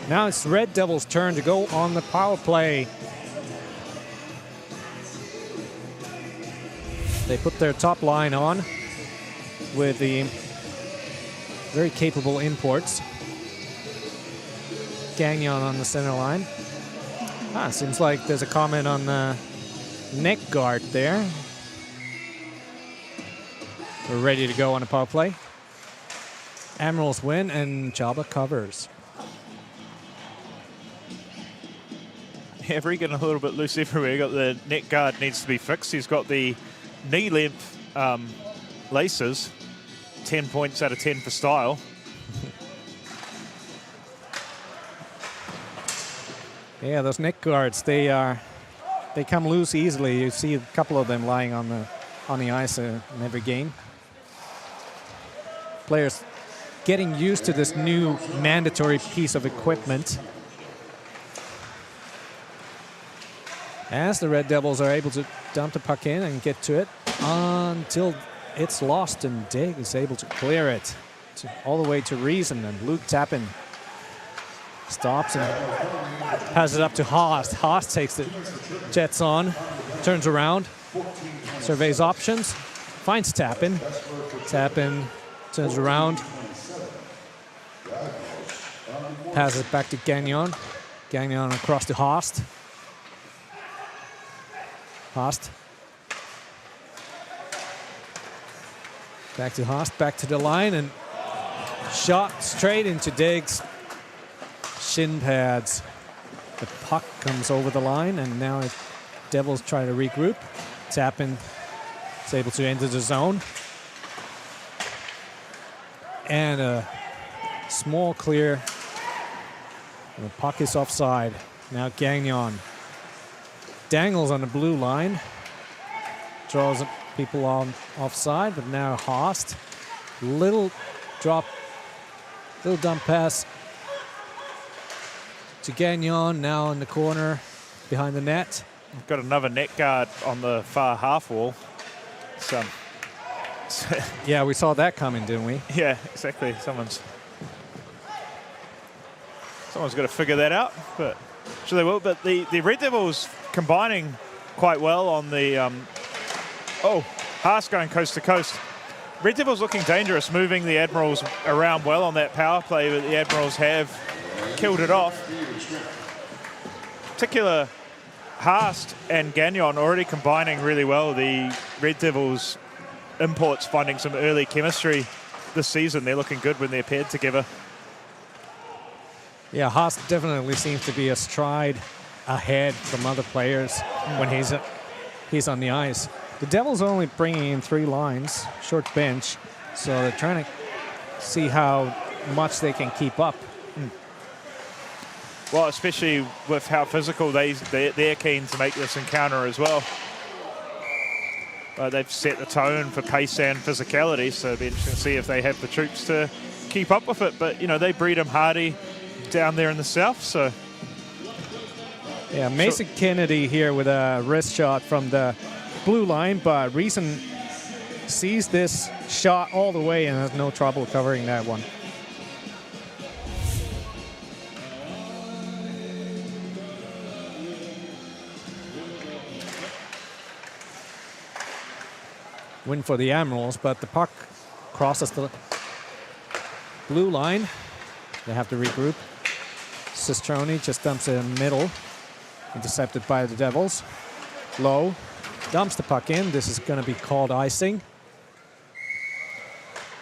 Now it's Red Devils' turn to go on the power play. They put their top line on with the very capable imports. Gagnon on the center line. Seems like there's a comment on the neck guard there. We're ready to go on a power play. Admirals win and Jabba covers. Yeah, Regan a little bit loose everywhere. Got the neck guard needs to be fixed. He's got the knee length laces. 10 points out of 10 for style. Yeah, those neck guards, they come loose easily. You see a couple of them lying on the ice in every game. Players getting used to this new mandatory piece of equipment. As the Red Devils are able to dump the puck in and get to it until it's lost, and Dig is able to clear it all the way to Reason, and Luke Tappan Stops and has it up to Haas. Haas takes it, jets on, turns around, surveys options, finds Tapin. Tapin turns around, passes it back to Gagnon. Gagnon across to Haast. Haast. Back to Haast, back to the line, and shot straight into Diggs. Shin pads. The puck comes over the line, and now Devils try to regroup. Tapin is able to enter the zone. And a small clear. And the puck is offside. Now Gagnon dangles on the blue line. Draws people on offside, but now Haast. Little dump pass to Gagnon, now in the corner behind the net. We've got another net guard on the far half wall. Yeah, we saw that coming, didn't we? Yeah, exactly. Someone's got to figure that out, but sure they will. But the Red Devils combining quite well on the Haas going coast to coast. Red Devils looking dangerous, moving the Admirals around well on that power play, but the Admirals have killed it off. Particular Haast and Gagnon already combining really well. The Red Devils imports finding some early chemistry this season. They're looking good when they're paired together. Yeah, Haas definitely seems to be a stride ahead from other players when he's on the ice. The Devils are only bringing in 3 lines, short bench, so they're trying to see how much they can keep up. Well, especially with how physical they're keen to make this encounter as well. They've set the tone for pace and physicality, so it'll be interesting to see if they have the troops to keep up with it. But, you know, they breed them hardy down there in the south, so... Yeah, Mason Kennedy here with a wrist shot from the blue line, but Reason sees this shot all the way and has no trouble covering that one. Win for the Admirals, but the puck crosses the blue line. They have to regroup. Cistroni just dumps it in the middle. Intercepted by the Devils. Low. Dumps the puck in. This is going to be called icing.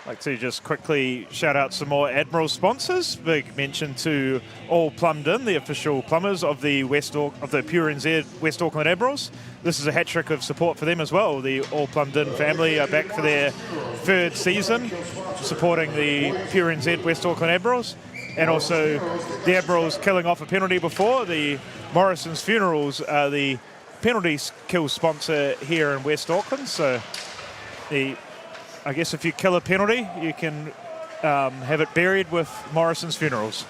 I'd like to just quickly shout out some more Admiral sponsors. Big mention to All Plumbed In, the official plumbers of the Pure NZ West Auckland Admirals. This is a hat trick of support for them as well. The All Plumbed In family are back for their 3rd season, supporting the Pure NZ West Auckland Admirals. And also the Admirals killing off a penalty before. The Morrison's Funerals are the penalty kill sponsor here in West Auckland. So I guess if you kill a penalty, you can have it buried with Morrison's Funerals.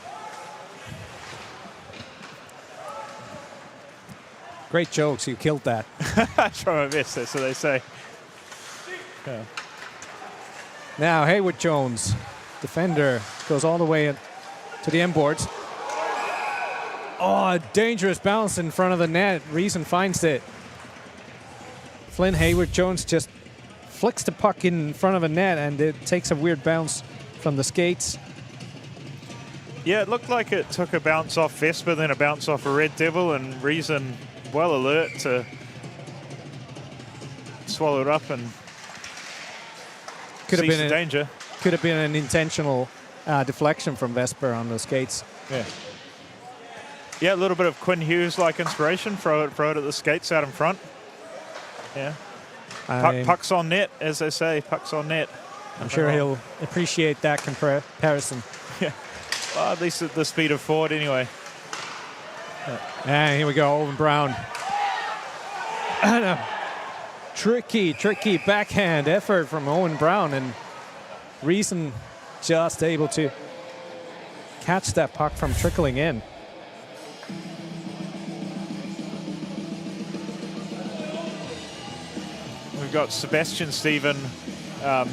Great jokes, you killed that. I try my best, that's what they say. Yeah. Now Hayward Jones, defender, goes all the way to the end boards. Oh, a dangerous bounce in front of the net. Reason finds it. Flynn Hayward Jones just flicks the puck in front of a net, and it takes a weird bounce from the skates. Yeah, it looked like it took a bounce off Vesper, then a bounce off a Red Devil, and Reason well alert to swallow it up and could have been danger. Could have been an intentional deflection from Vesper on the skates. Yeah. Yeah, a little bit of Quinn Hughes-like inspiration. Throw it at the skates out in front. Yeah. Puck's on net, as they say. Puck's on net. I'm sure he'll appreciate that comparison. Yeah. Well, at least at the speed of forward anyway. Yeah. And here we go, Owen Brown. And a tricky backhand effort from Owen Brown, and Reason just able to catch that puck from trickling in. We've got Sebastian Stephen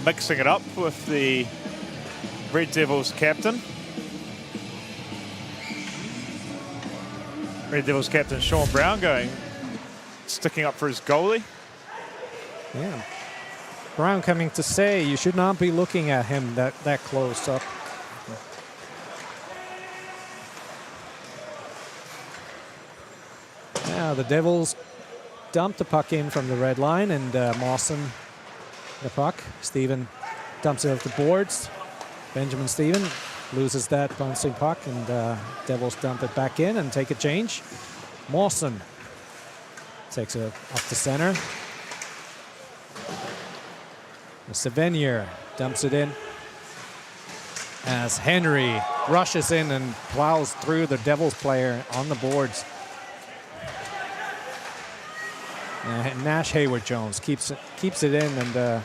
mixing it up with the Red Devils captain. Red Devils captain Sean Brown sticking up for his goalie. Yeah. Brown coming to say you should not be looking at him that close up. Now the Devils dump the puck in from the red line, and Mawson the puck. Steven dumps it off the boards. Benjamin Steven loses that bouncing puck, and Devils dump it back in and take a change. Mawson takes it off the center. Savenier dumps it in as Henry rushes in and plows through the Devils player on the boards. Nash Hayward-Jones keeps it in, and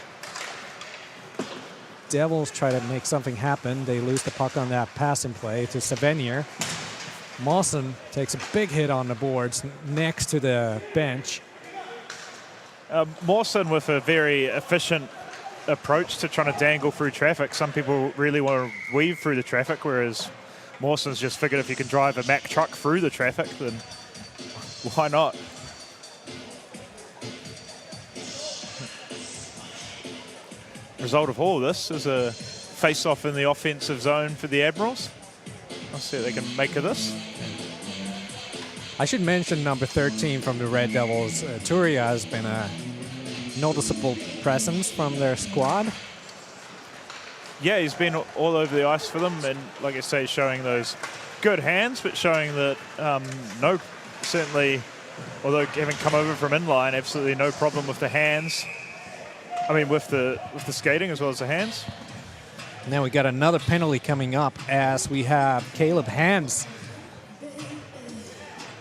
Devils try to make something happen. They lose the puck on that passing play to Savenier. Mawson takes a big hit on the boards next to the bench. Mawson with a very efficient approach to trying to dangle through traffic. Some people really want to weave through the traffic, whereas Mawson's just figured if you can drive a Mack truck through the traffic, then why not? Result of all of this is a face-off in the offensive zone for the Admirals. I'll see if they can make of this. I should mention number 13 from the Red Devils. Turia has been a noticeable presence from their squad. Yeah, he's been all over the ice for them, and like I say, showing those good hands, but showing that certainly, although having come over from inline, absolutely no problem with the hands. I mean, with the skating as well as the hands. Now we got another penalty coming up as we have Caleb Hams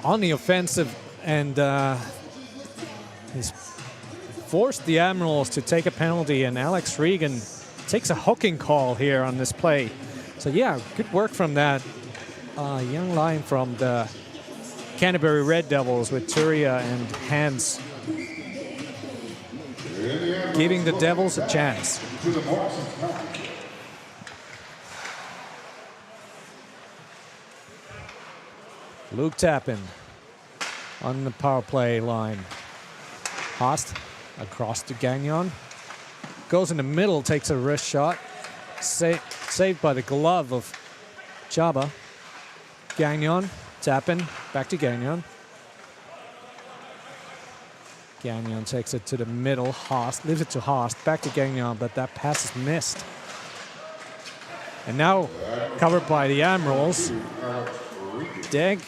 on the offensive, and he's forced the Admirals to take a penalty, and Alex Regan takes a hooking call here on this play. So yeah, good work from that young line from the Canterbury Red Devils with Turia and Hans, giving the Devils a chance. Luke Tappan on the power play line. Haast across to Gagnon. Goes in the middle, takes a wrist shot. Saved by the glove of Chaba. Gagnon, Tappan, back to Gagnon. Gagnon takes it to the middle. Haast leaves it to Haast, back to Gagnon, but that pass is missed. And now covered by the Admirals. Degg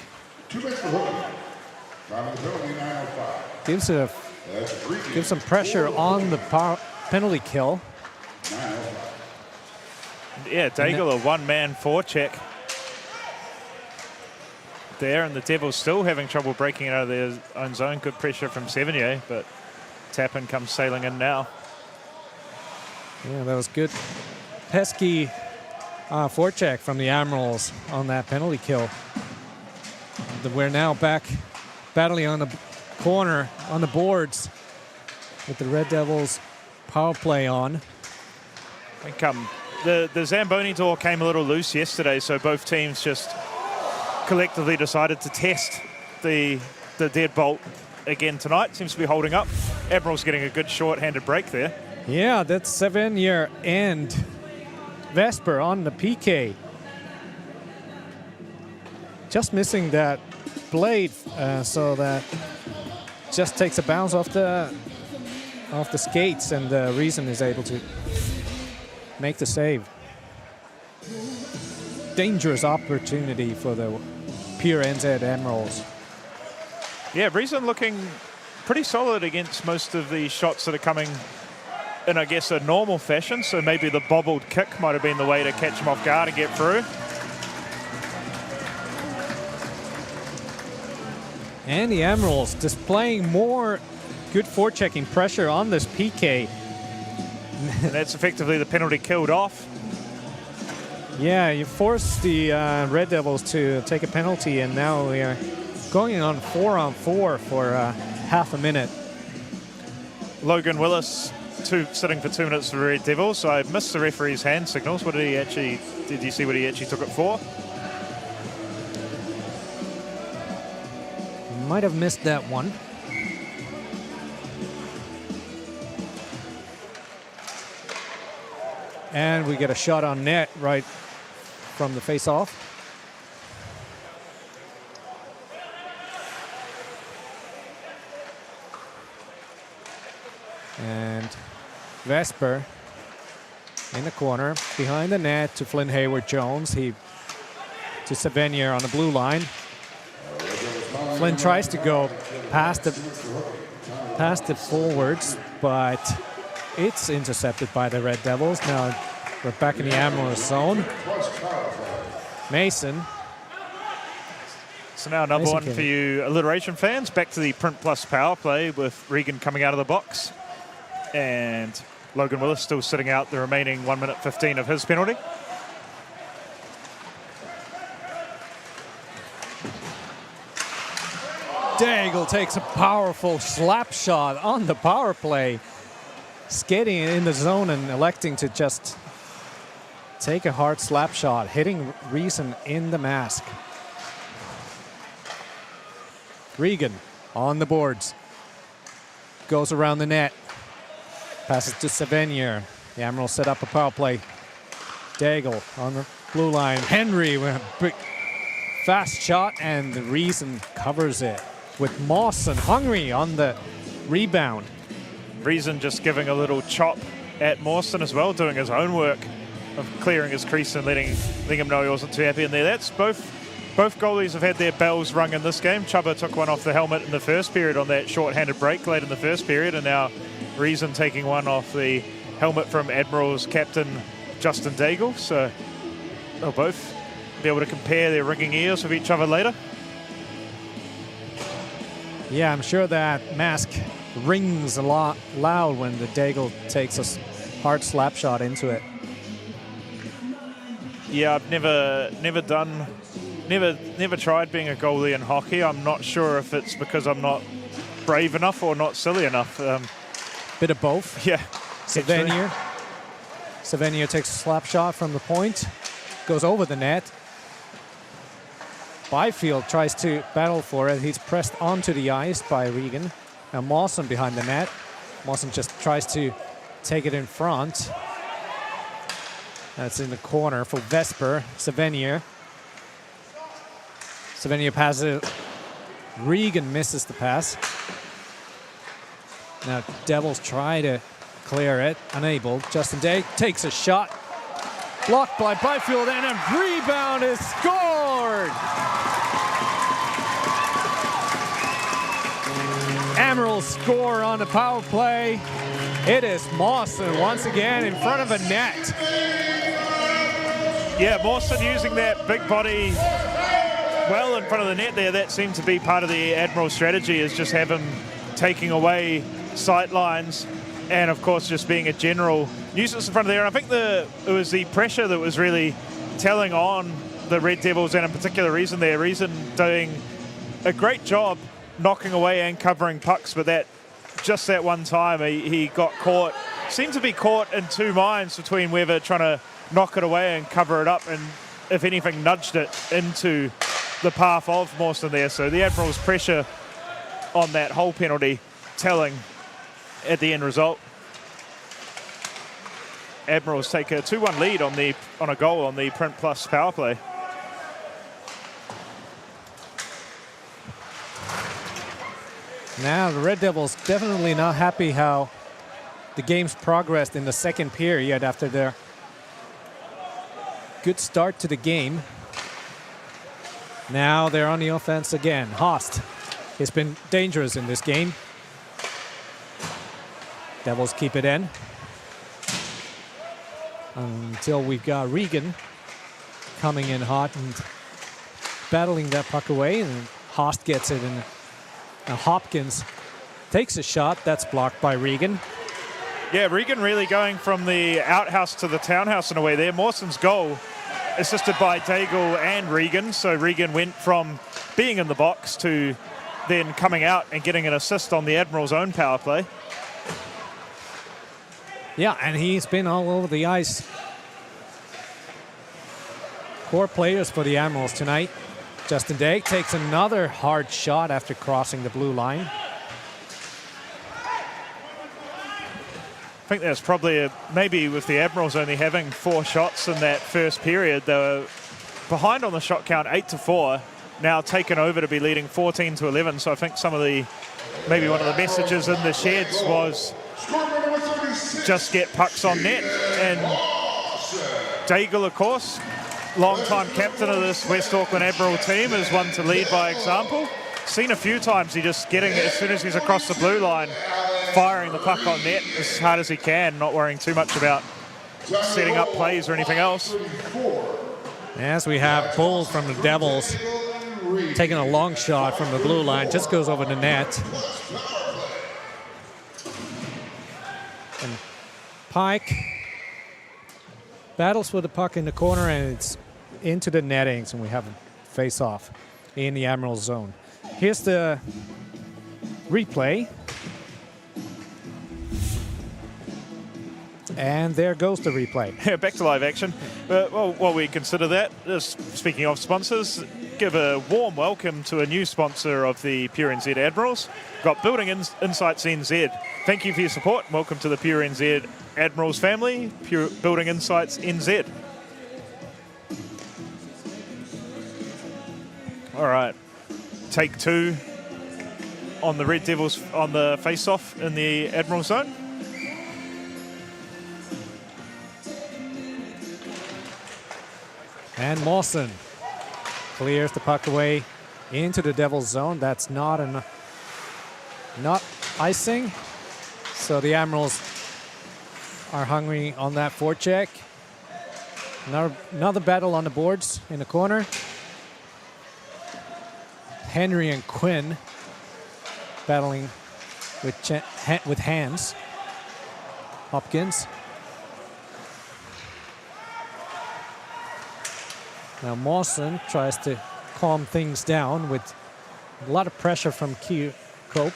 gives some pressure on the penalty kill. Yeah, Daigle, a one-man forecheck there, and the Devils still having trouble breaking out of their own zone. Good pressure from Sevigny, but Tappan comes sailing in now. Yeah, that was good. Pesky forecheck from the Admirals on that penalty kill. We're now back battling on the corner, on the boards, with the Red Devils power play on. I think the Zamboni door came a little loose yesterday, so both teams just collectively decided to test the deadbolt again tonight. Seems to be holding up. Admirals getting a good short-handed break there. Yeah, that's Savenier and Vesper on the PK. Just missing that blade, so that just takes a bounce off the skates, and Reason is able to make the save. Dangerous opportunity for the pure NZ Admirals. Yeah, Reason looking pretty solid against most of the shots that are coming in, I guess, a normal fashion. So maybe the bobbled kick might have been the way to catch him off guard and get through. And the Admirals displaying more good forechecking pressure on this PK. And that's effectively the penalty killed off. Yeah, you forced the Red Devils to take a penalty, and now we are going on 4-on-4 for half a minute. Logan Willis sitting for 2 minutes for the Red Devils. So I missed the referee's hand signals. Did you see what he actually took it for? Might have missed that one. And we get a shot on net right from the face-off. And Vesper in the corner, behind the net to Flynn Hayward-Jones. He to Savenier on the blue line. Flynn tries to go past the forwards, but it's intercepted by the Red Devils. Now we're back in the Admirals zone. Mason. So now another Mason one for you alliteration fans. Back to the Print Plus power play with Regan coming out of the box. And Logan Willis still sitting out the remaining 1 minute 15 of his penalty. Daigle takes a powerful slap shot on the power play. Skating in the zone and electing to just take a hard slap shot, hitting Reason in the mask. Regan on the boards. Goes around the net. Passes to Savenier. The Admirals set up a power play. Daigle on the blue line. Henry with a big fast shot, and the Reason covers it with Moss and Hungry on the rebound. Reason just giving a little chop at Mawson as well, doing his own work of clearing his crease and letting him know he wasn't too happy in there. That's both goalies have had their bells rung in this game. Chuba took one off the helmet in the first period on that short-handed break late in the first period, and now Reason taking one off the helmet from Admirals captain Justin Daigle. So they'll both be able to compare their ringing ears with each other later. Yeah, I'm sure that mask rings a lot loud when the Daigle takes a hard slap shot into it. Yeah, I've never tried being a goalie in hockey. I'm not sure if it's because I'm not brave enough or not silly enough. Bit of both. Yeah. Savenier takes a slap shot from the point, goes over the net. Byfield tries to battle for it. He's pressed onto the ice by Regan. Now Mawson behind the net. Mawson just tries to take it in front. That's in the corner for Vesper. Savenier. Savenier passes it. Regan misses the pass. Now Devils try to clear it. Unable. Justin Day takes a shot. Blocked by Byfield, and a rebound is scored! Admirals score on the power play. It is Mawson once again in front of a net. Yeah, Mawson using that big body well in front of the net there. That seemed to be part of the Admiral strategy, is just have him taking away sight lines and, of course, just being a general nuisance in front of there. And I think it was the pressure that was really telling on the Red Devils, and in particular Reason there. Reason doing a great job knocking away and covering pucks, but that one time he got caught, seemed to be caught in two minds between whether trying to knock it away and cover it up, and if anything nudged it into the path of Mawson there. So the Admirals' pressure on that whole penalty telling at the end result. Admirals take a 2-1 lead on a goal on the Print Plus power play. Now the Red Devils definitely not happy how the game's progressed in the second period after their good start to the game. Now they're on the offense again. Haast has been dangerous in this game. Devils keep it in until we've got Regan coming in hot and battling that puck away, and Haast gets it, and Hopkins takes a shot. That's blocked by Regan. Yeah, Regan really going from the outhouse to the townhouse in a way there. Mawson's goal assisted by Daigle and Regan. So Regan went from being in the box to then coming out and getting an assist on the Admiral's own power play. Yeah, and he's been all over the ice. Core players for the Admirals tonight. Justin Dake takes another hard shot after crossing the blue line. I think that's probably maybe with the Admirals only having 4 shots in that first period, they were behind on the shot count 8-4, now taken over to be leading 14-11. So I think some of maybe one of the messages in the sheds was just get pucks on net. And Daigle, of course, long-time captain of this West Auckland Admiral team, is one to lead by example. Seen a few times he just getting, as soon as he's across the blue line, firing the puck on net as hard as he can, not worrying too much about setting up plays or anything else. As we have Bull from the Devils taking a long shot from the blue line, just goes over the net. And Pike battles for the puck in the corner, and it's into the nettings, and we have a face-off in the Admiral zone. Here's the replay. And there goes the replay. Yeah, back to live action. Well, while we consider that, speaking of sponsors, give a warm welcome to a new sponsor of the Pure NZ Admirals. Got Building Insights NZ. Thank you for your support. Welcome to the Pure NZ Admirals family, Pure Building Insights NZ. All right, take 2 on the Red Devils on the face-off in the Admiral zone. And Mawson clears the puck away into the Devils zone. That's not icing. So the Admirals are hungry on that forecheck. Another battle on the boards in the corner. Henry and Quinn battling with hands. Hopkins. Now Mawson tries to calm things down with a lot of pressure from Cope.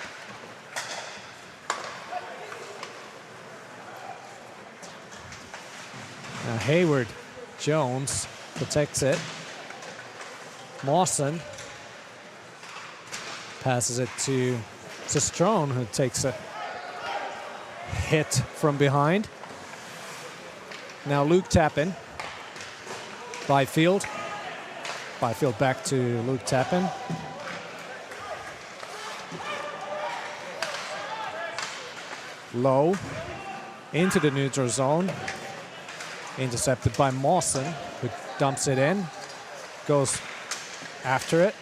Now Hayward Jones protects it. Mawson passes it to Sistrone, who takes a hit from behind. Now Luke Tappan. Byfield back to Luke Tappan. Low into the neutral zone. Intercepted by Mawson, who dumps it in. Goes after it.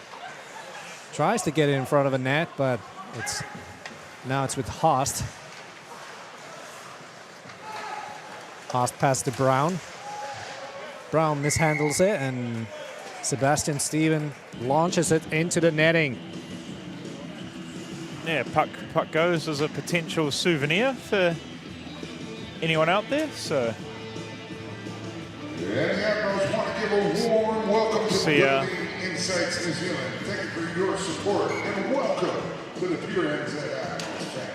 Tries to get it in front of the net, but now it's with Haast. Haast pass to Brown. Brown mishandles it, and Sebastian Steven launches it into the netting. Yeah, puck goes as a potential souvenir for anyone out there. So, And the Admirals want to give a warm welcome to Building Insights New Zealand. Thank you for your support, and welcome to the Pure NZ Admirals family.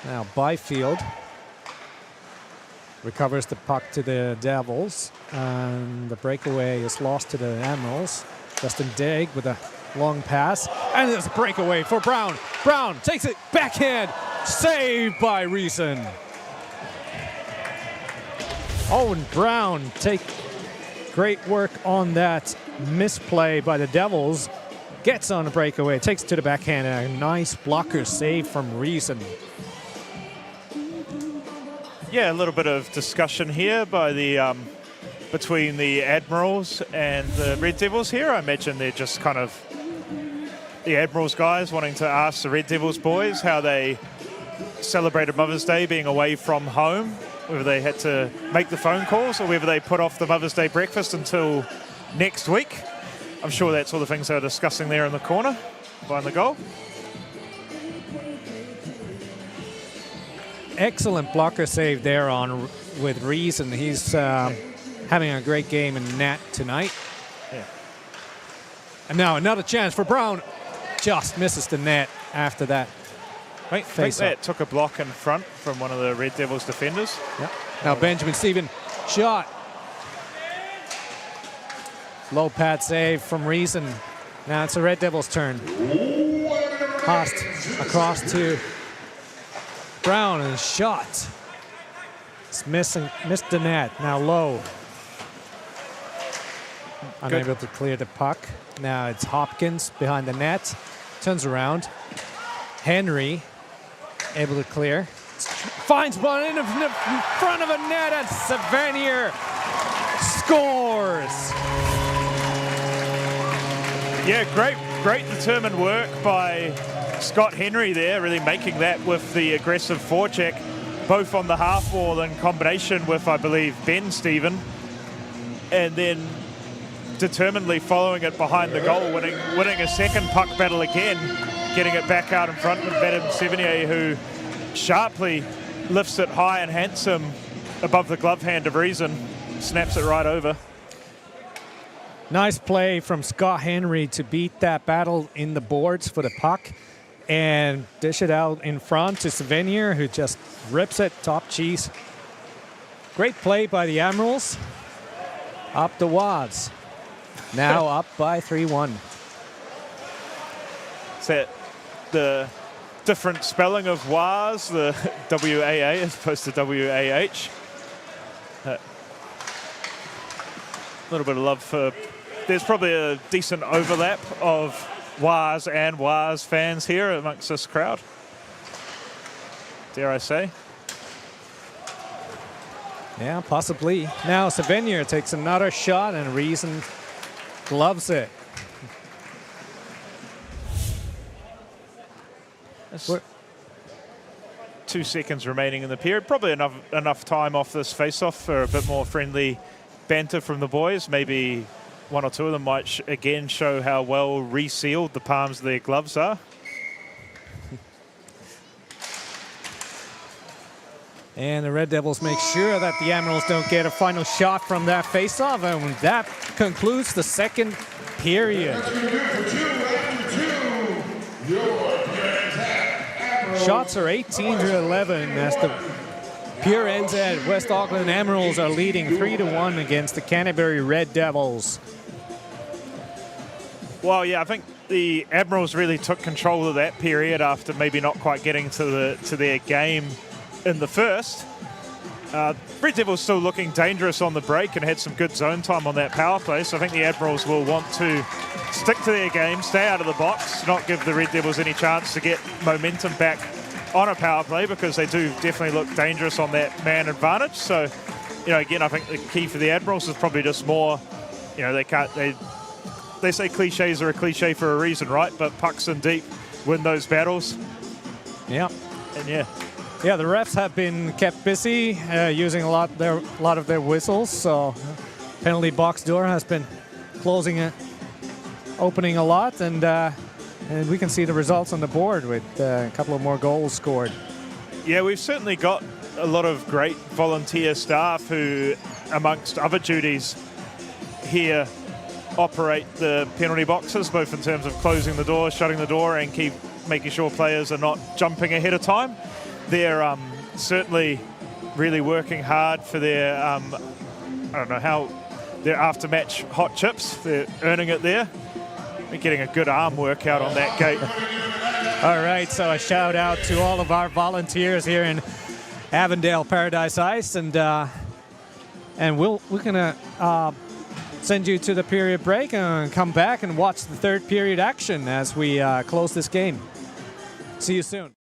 Now Byfield recovers the puck to the Devils, and the breakaway is lost to the Admirals. Justin Daigle with a long pass, and there's a breakaway for Brown. Brown takes it backhand, saved by Reason. Owen Brown take great work on that misplay by the Devils. Gets on a breakaway, takes it to the backhand, and a nice blocker save from Reason. yeah, a little bit of discussion here by the between the Admirals and the Red Devils here. I imagine they're just kind of the Admirals guys wanting to ask the Red Devils boys how they celebrated Mother's Day being away from home, whether they had to make the phone calls or whether they put off the Mother's Day breakfast until next week. I'm sure that's all the things they're discussing there in the corner behind the goal. Excellent blocker save there on with Reason. He's having a great game in net tonight. Yeah. And now another chance for Brown. Just misses the net after that. I think that took a block in front from one of the Red Devils defenders. Yeah. Now Benjamin Steven shot. Low pad save from Reason. Now it's the Red Devils' turn. Haast across to Brown and shot. It's missed the net. Now Low. Unable to clear the puck. Now it's Hopkins behind the net. Turns around. Henry able to clear. Finds one in front of a net and Savanier scores. Yeah, great determined work by Scott Henry there, really making that with the aggressive forecheck, both on the half wall in combination with, I believe, Ben Stephen, and then determinedly following it behind the goal, winning a second puck battle again, getting it back out in front of Madame Sevigny, who sharply lifts it high and handsome above the glove hand of Reason, snaps it right over. Nice play from Scott Henry to beat that battle in the boards for the puck and dish it out in front to Savanier, who just rips it top cheese. Great play by the Admirals. Up the Wads. Now up by 3-1. Is that the different spelling of WAS, the WAA as opposed to WAH? A little bit of love for... There's probably a decent overlap of WAS and WAS fans here amongst this crowd, dare I say. Yeah, possibly. Now Savanier takes another shot and Reason gloves it. 2 seconds remaining in the period. Probably enough time off this face-off for a bit more friendly banter from the boys. Maybe one or two of them might again show how well resealed the palms of their gloves are. And the Red Devils make sure that the Admirals don't get a final shot from that face-off, and that concludes the second period. Shots are 18-11 as the Pure NZ West Auckland Admirals are leading 3-1 against the Canterbury Red Devils. Well, yeah, I think the Admirals really took control of that period after maybe not quite getting to their game in the first. Red Devils still looking dangerous on the break and had some good zone time on that power play, so I think the Admirals will want to stick to their game, stay out of the box, not give the Red Devils any chance to get momentum back on a power play, because they do definitely look dangerous on that man advantage. So, you know, again, I think the key for the Admirals is probably just more, you know, they say cliches are a cliche for a reason, right? But pucks in deep win those battles. Yeah. And yeah. Yeah, the refs have been kept busy using a lot of their whistles. So penalty box door has been opening a lot, and we can see the results on the board with a couple of more goals scored. Yeah, we've certainly got a lot of great volunteer staff who, amongst other duties here, operate the penalty boxes, both in terms of closing the door, shutting the door, and keep making sure players are not jumping ahead of time. They're certainly really working hard for their, I don't know how, their after-match hot chips. They're earning it there. They're getting a good arm workout on that gate. All right, so a shout out to all of our volunteers here in Avondale Paradise Ice, and we're gonna send you to the period break and come back and watch the third period action as we close this game. See you soon.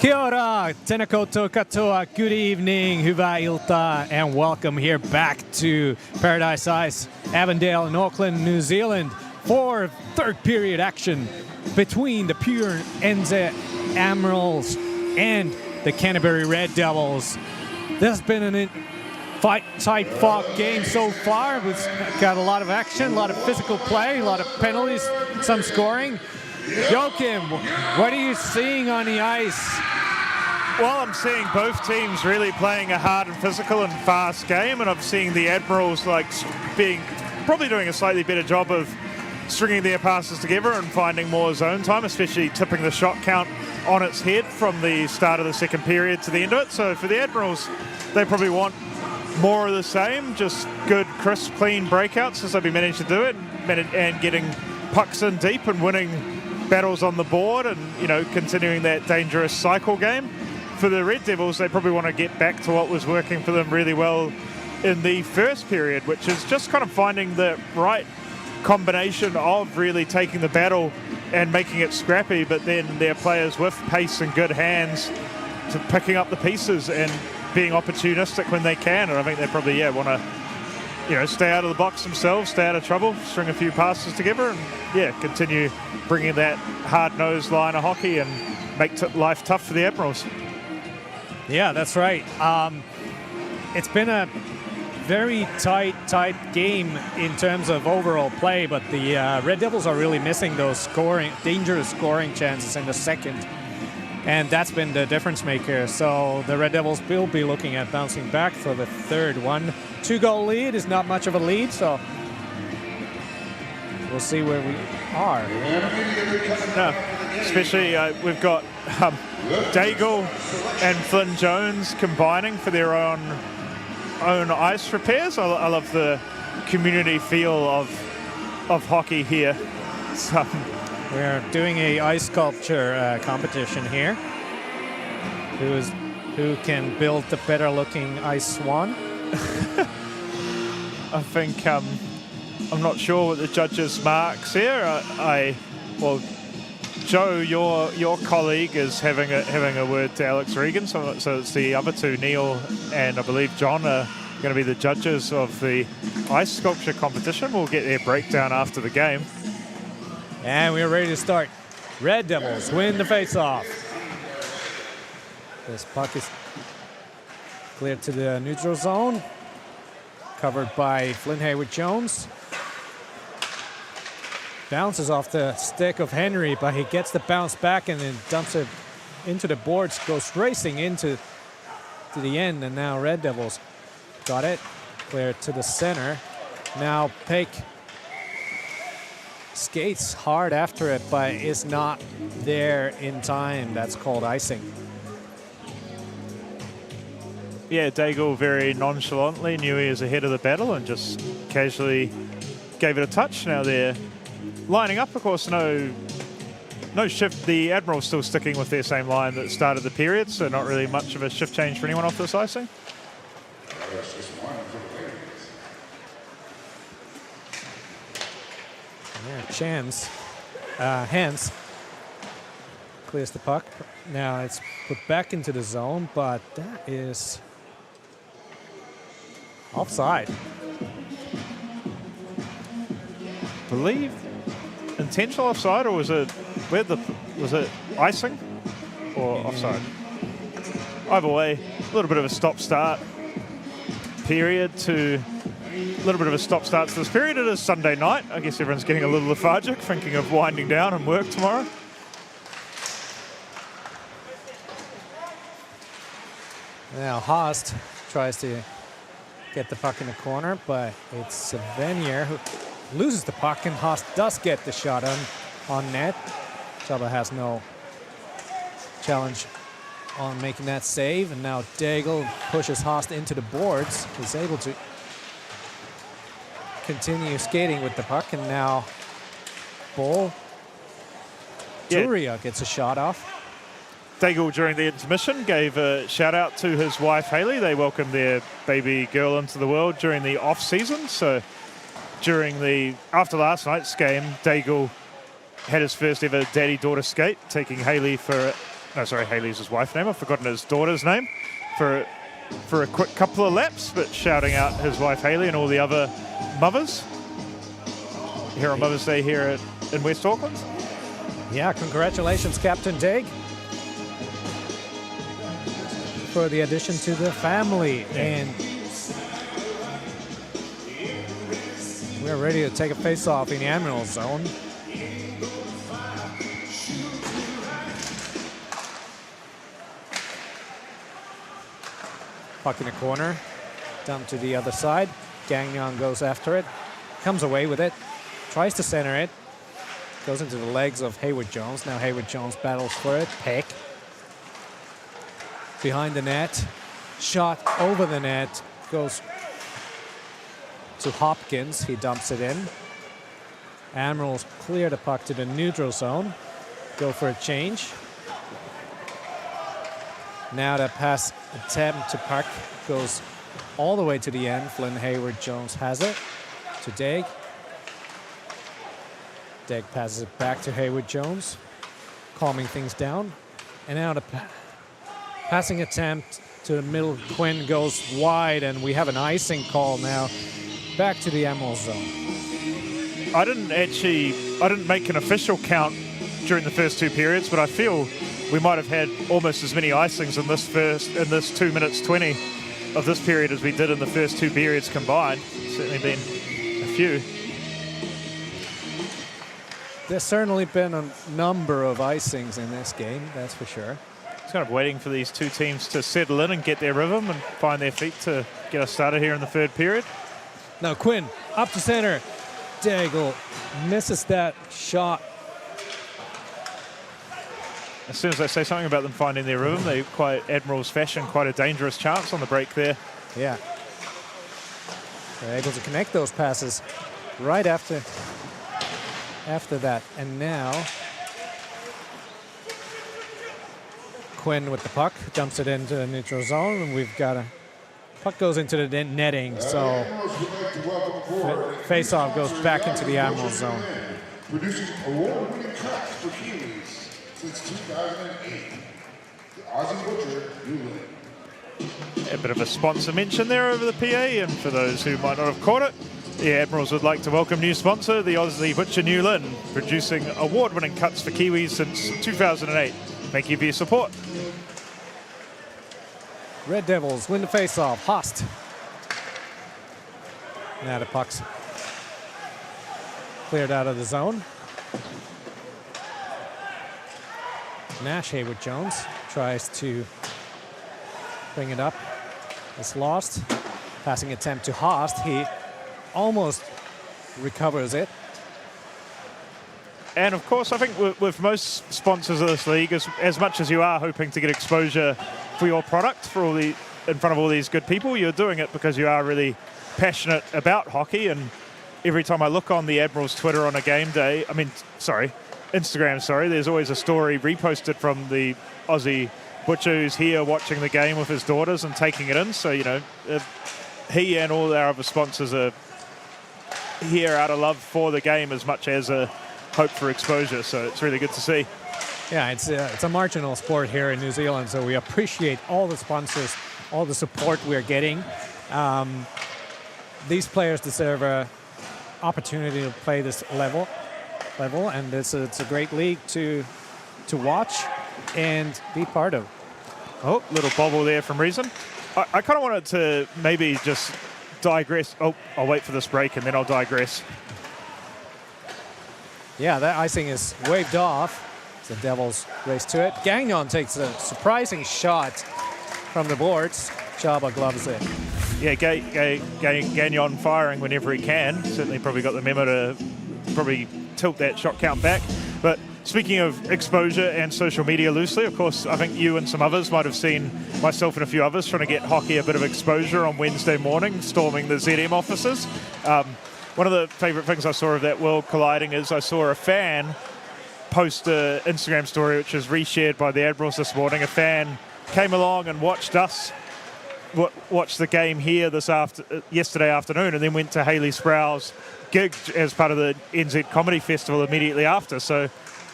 Kia ora, tēnā koutou katoa, good evening, hyvää iltaa, and welcome here back to Paradise Ice, Avondale in Auckland, New Zealand, for third period action between the pure NZ Admirals and the Canterbury Red Devils. This has been a tight fought game so far. We've got a lot of action, a lot of physical play, a lot of penalties, some scoring. Joachim, what are you seeing on the ice? Well, I'm seeing both teams really playing a hard and physical and fast game, and I'm seeing the Admirals probably doing a slightly better job of stringing their passes together and finding more zone time, especially tipping the shot count on its head from the start of the second period to the end of it. So for the Admirals, they probably want more of the same, just good, crisp, clean breakouts as they've been managed to do it, and getting pucks in deep and winning battles on the board, and continuing that dangerous cycle game. For the Red Devils, they probably want to get back to what was working for them really well in the first period, which is just kind of finding the right combination of really taking the battle and making it scrappy, but then their players with pace and good hands to picking up the pieces and being opportunistic when they can. And I think they probably want to stay out of the box themselves, stay out of trouble, string a few passes together, and continue bringing that hard-nosed line of hockey and make life tough for the Admirals. Yeah, that's right. It's been a very tight game in terms of overall play, but the Red Devils are really missing those dangerous scoring chances in the second, and that's been the difference maker. So the Red Devils will be looking at bouncing back for the third one. 2-goal lead is not much of a lead, so we'll see where we are. No, especially we've got Daigle and Flynn Jones combining for their own ice repairs. I love the community feel of hockey here. So we're doing a ice sculpture competition here. Who can build the better looking ice swan? I think I'm not sure what the judges' marks here. Well, Joe, your colleague is having a word to Alex Regan, so it's the other two, Neil and I believe John, are going to be the judges of the ice sculpture competition. We'll get their breakdown after the game. And we're ready to start. Red Devils win the face-off. This puck is cleared to the neutral zone, covered by Flynn Hayward-Jones. Bounces off the stick of Henry, but he gets the bounce back and then dumps it into the boards, goes racing to the end, and now Red Devils got it. Cleared to the center. Now Peck skates hard after it, but is not there in time. That's called icing. Yeah, Daigle very nonchalantly knew he was ahead of the battle and just casually gave it a touch. Now they're lining up, of course, no shift. The Admirals still sticking with their same line that started the period, so not really much of a shift change for anyone off this icing. Yeah, Hans clears the puck. Now it's put back into the zone, but that is offside. Believe intentional offside, or was it icing or offside? Either way, a little bit of a stop-start period to this period. It is Sunday night. I guess everyone's getting a little lethargic, thinking of winding down and work tomorrow. Now Haast tries to get the puck in the corner, but it's Venier who loses the puck, and Haast does get the shot on net. Chaba has no challenge on making that save, and now Daigle pushes Haast into the boards. He's able to continue skating with the puck, and now Turia gets a shot off. Daigle, during the intermission, gave a shout-out to his wife, Hayley. They welcomed their baby girl into the world during the off-season. So after last night's game, Daigle had his first ever daddy-daughter skate, taking Hayley for no, sorry, Haley's his wife's name. I've forgotten his daughter's name for a quick couple of laps, but shouting out his wife Haley and all the other mothers here on Mother's Day here in West Auckland. Yeah, congratulations, Captain Dig, for the addition to the family. Yeah. And we're ready to take a face-off in the Admirals zone. Puck in the corner, dump to the other side. Gagnon goes after it, comes away with it, tries to center it, goes into the legs of Hayward Jones. Now Hayward Jones battles for it. Peck behind the net, shot over the net, goes to Hopkins. He dumps it in. Admirals clear the puck to the neutral zone, go for a change. Now that pass attempt to puck goes all the way to the end. Flynn Hayward Jones has it to Deg. Deg passes it back to Hayward Jones, calming things down. And now the passing attempt to the middle. Quinn goes wide, and we have an icing call now. Back to the Admirals zone. I didn't make an official count during the first two periods, but I feel we might have had almost as many icings in this 2 minutes 20 of this period as we did in the first two periods combined. Certainly been a few. There's certainly been a number of icings in this game, that's for sure. It's kind of waiting for these two teams to settle in and get their rhythm and find their feet to get us started here in the third period. Now Quinn up to center. Daigle misses that shot. As soon as I say something about them finding their rhythm, they quite Admirals fashion quite a dangerous chance on the break there. Yeah. They're able to connect those passes right after that. And now Quinn with the puck, dumps it into the neutral zone, and we've got a puck goes into the netting, so face-off goes back into the Admirals zone. Producing award-winning tracks for Kiwis since 2008. The Aussie Butcher, New Lynn. A bit of a sponsor mention there over the PA, and for those who might not have caught it, the Admirals would like to welcome new sponsor, the Aussie Butcher New Lynn, producing award-winning cuts for Kiwis since 2008. Thank you for your support. Red Devils win the face-off. Haast. Now the puck's cleared out of the zone. Nash Hayward Jones tries to bring it up. It's lost. Passing attempt to Haast. He almost recovers it. And of course, I think with most sponsors of this league, as much as you are hoping to get exposure for your product in front of all these good people, you're doing it because you are really passionate about hockey. And every time I look on the Admirals Twitter on a game day, Instagram, there's always a story reposted from the Aussie Butcher who's here watching the game with his daughters and taking it in. So, he and all our other sponsors are here out of love for the game as much as a hope for exposure. So it's really good to see. Yeah, it's a marginal sport here in New Zealand, so we appreciate all the sponsors, all the support we're getting. These players deserve an opportunity to play this level, and it's a great league to watch and be part of. Oh, little bobble there from Reason. I kind of wanted to maybe just digress. Oh, I'll wait for this break and then I'll digress. Yeah, that icing is waved off. The Devils race to it. Gagnon takes a surprising shot from the boards. Chaba gloves it. Yeah, Gagnon firing whenever he can. Certainly probably got the memo to probably tilt that shot count back. But speaking of exposure and social media loosely, of course, I think you and some others might have seen myself and a few others trying to get hockey a bit of exposure on Wednesday morning, storming the ZM offices. One of the favourite things I saw of that world colliding is I saw a fan post an Instagram story which was reshared by the Admirals this morning. A fan came along and watched us watch the game here yesterday afternoon, and then went to Hayley Sproul's gig as part of the NZ Comedy Festival immediately after. So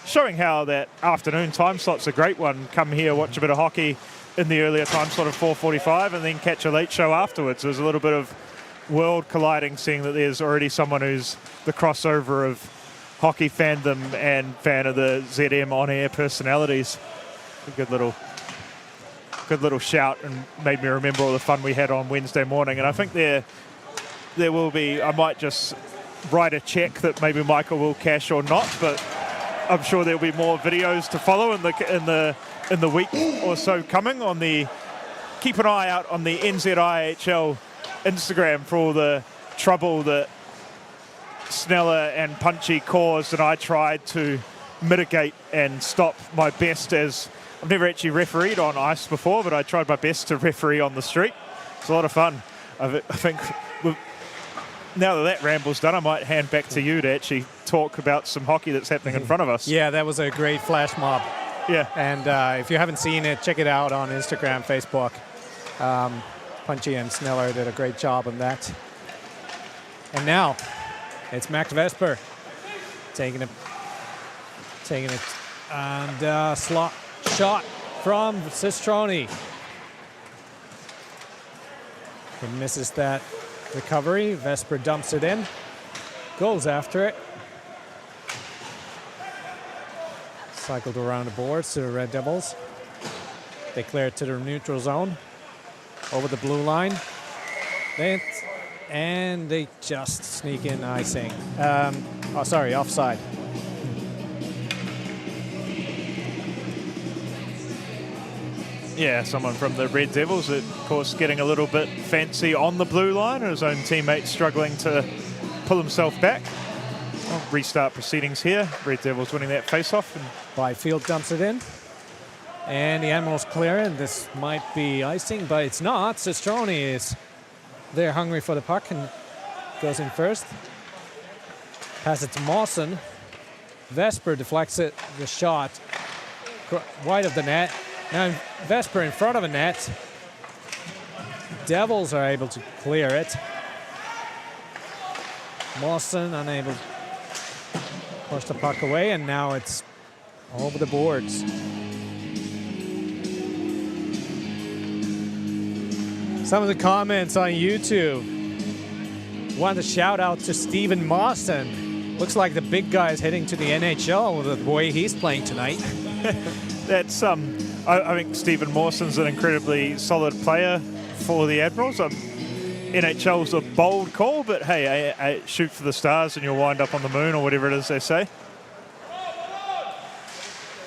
showing how that afternoon time slot's a great one. Come here, watch a bit of hockey in the earlier time slot of 4:45, and then catch a late show afterwards. There's a little bit of world colliding, seeing that there's already someone who's the crossover of hockey fandom and fan of the ZM on-air personalities. A good little shout, and made me remember all the fun we had on Wednesday morning. And I think there will be, I might just write a check that maybe Michael will cash or not, but I'm sure there'll be more videos to follow in the week or so coming on the. Keep an eye out on the NZIHL Instagram for all the trouble that Sneller and Punchy caused, and I tried to mitigate and stop my best. As I've never actually refereed on ice before, but I tried my best to referee on the street. It's a lot of fun. I think now that ramble's done, I might hand back to you to actually talk about some hockey that's happening in front of us. Yeah, that was a great flash mob. Yeah. And if you haven't seen it, check it out on Instagram, Facebook. Punchy and Sneller did a great job on that. And now it's Max Vesper taking it, and slot shot from Cistroni. He misses that recovery. Vesper dumps it in, goes after it. Cycled around the boards to the Red Devils. They clear it to the neutral zone. Over the blue line. And they just sneak in icing. Offside. Yeah, someone from the Red Devils, of course, getting a little bit fancy on the blue line. His own teammate struggling to pull himself back. Well, restart proceedings here. Red Devils winning that face-off. Byfield dumps it in. And the Admirals clear it. This might be icing, but it's not. Cistroni is there hungry for the puck and goes in first. Pass it to Mawson. Vesper deflects it, the shot wide of the net. Now Vesper in front of the net. Devils are able to clear it. Mawson unable to push the puck away, and now it's over the boards. Some of the comments on YouTube. Want to shout out to Stephen Mawson. Looks like the big guy is heading to the NHL with the way he's playing tonight. That's I think Stephen Mawson's an incredibly solid player for the Admirals. NHL's a bold call, but hey, I shoot for the stars and you'll wind up on the moon, or whatever it is they say.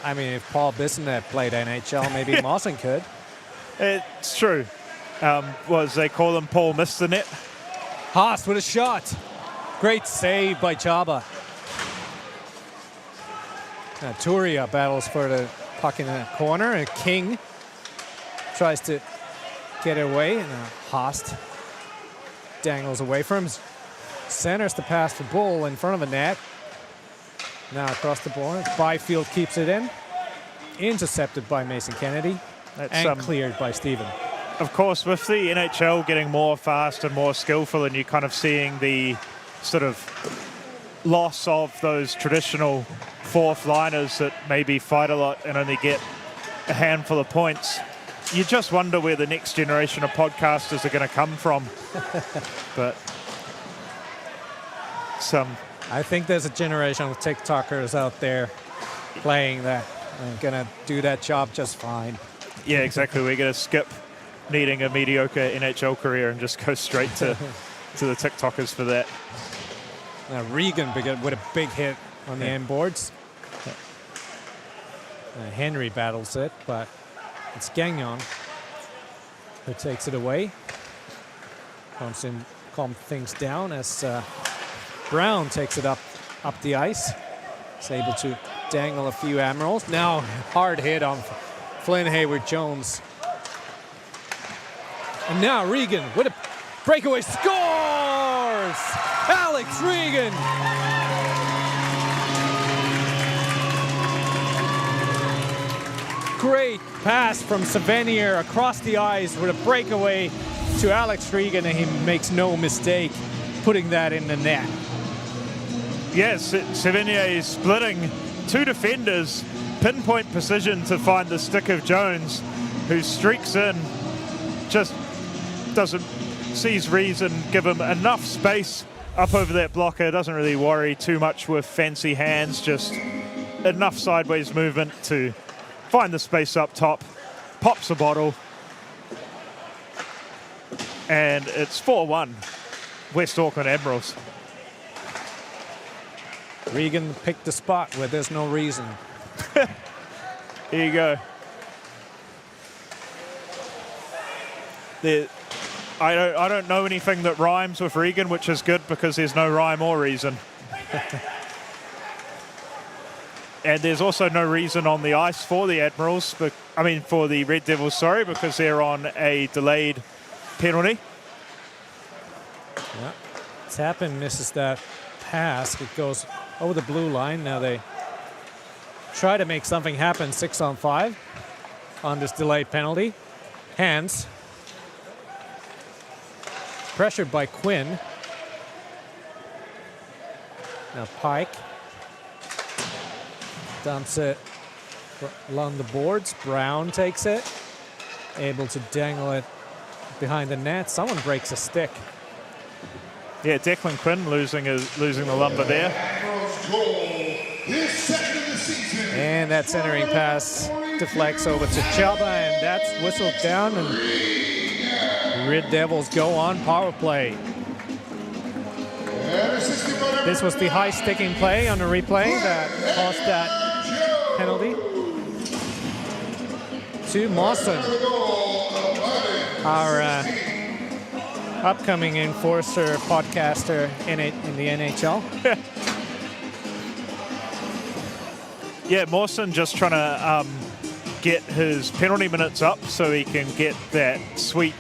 I mean, if Paul Bissonnette played NHL, maybe Mawson could. It's true. They call him Paul missed the net. Haas with a shot. Great save by Chaba. Turia battles for the puck in the corner, and King tries to get it away, and Haas dangles away from him. Centers the pass for Bull in front of the net. Now across the board. Byfield keeps it in. Intercepted by Mason Kennedy. And cleared by Stephen. Of course, with the NHL getting more fast and more skillful, and you're kind of seeing the sort of loss of those traditional fourth liners that maybe fight a lot and only get a handful of points, you just wonder where the next generation of podcasters are going to come from. But I think there's a generation of TikTokers out there playing that and going to do that job just fine. Yeah, exactly. We're going to skip needing a mediocre NHL career and just go straight to the TikTokers for that. Now Regan with a big hit on the end boards. Henry battles it, but it's Gagnon who takes it away. Calm things down as Brown takes it up the ice. He's able to dangle a few Admirals. Now hard hit on Flynn Hayward-Jones. And now Regan with a breakaway scores! Alex Regan! Great pass from Savanier across the ice with a breakaway to Alex Regan, and he makes no mistake putting that in the net. Yes, Savanier is splitting two defenders, pinpoint precision to find the stick of Jones, who streaks in, just sees reason, give him enough space up over that blocker, doesn't really worry too much with fancy hands, just enough sideways movement to find the space up top, pops a bottle, and it's 4-1 West Auckland Admirals. Regan picked the spot where there's no reason. Here you go. I don't know anything that rhymes with Regan, which is good because there's no rhyme or reason. And there's also no reason on the ice for the Admirals, but for the Red Devils, sorry, because they're on a delayed penalty. Yeah. Tappan misses that pass. It goes over the blue line. Now they try to make something happen 6-on-5 on this delayed penalty. Hands. Pressured by Quinn. Now Pike dumps it along the boards. Brown takes it. Able to dangle it behind the net. Someone breaks a stick. Yeah, Declan Quinn losing the lumber there. And that centering pass deflects over to Chelba, and that's whistled down, and Red Devils go on power play. This was the high sticking play on the replay that caused that penalty. To Mawson, our upcoming enforcer podcaster in the NHL. Yeah, Mawson just trying to get his penalty minutes up so he can get that sweet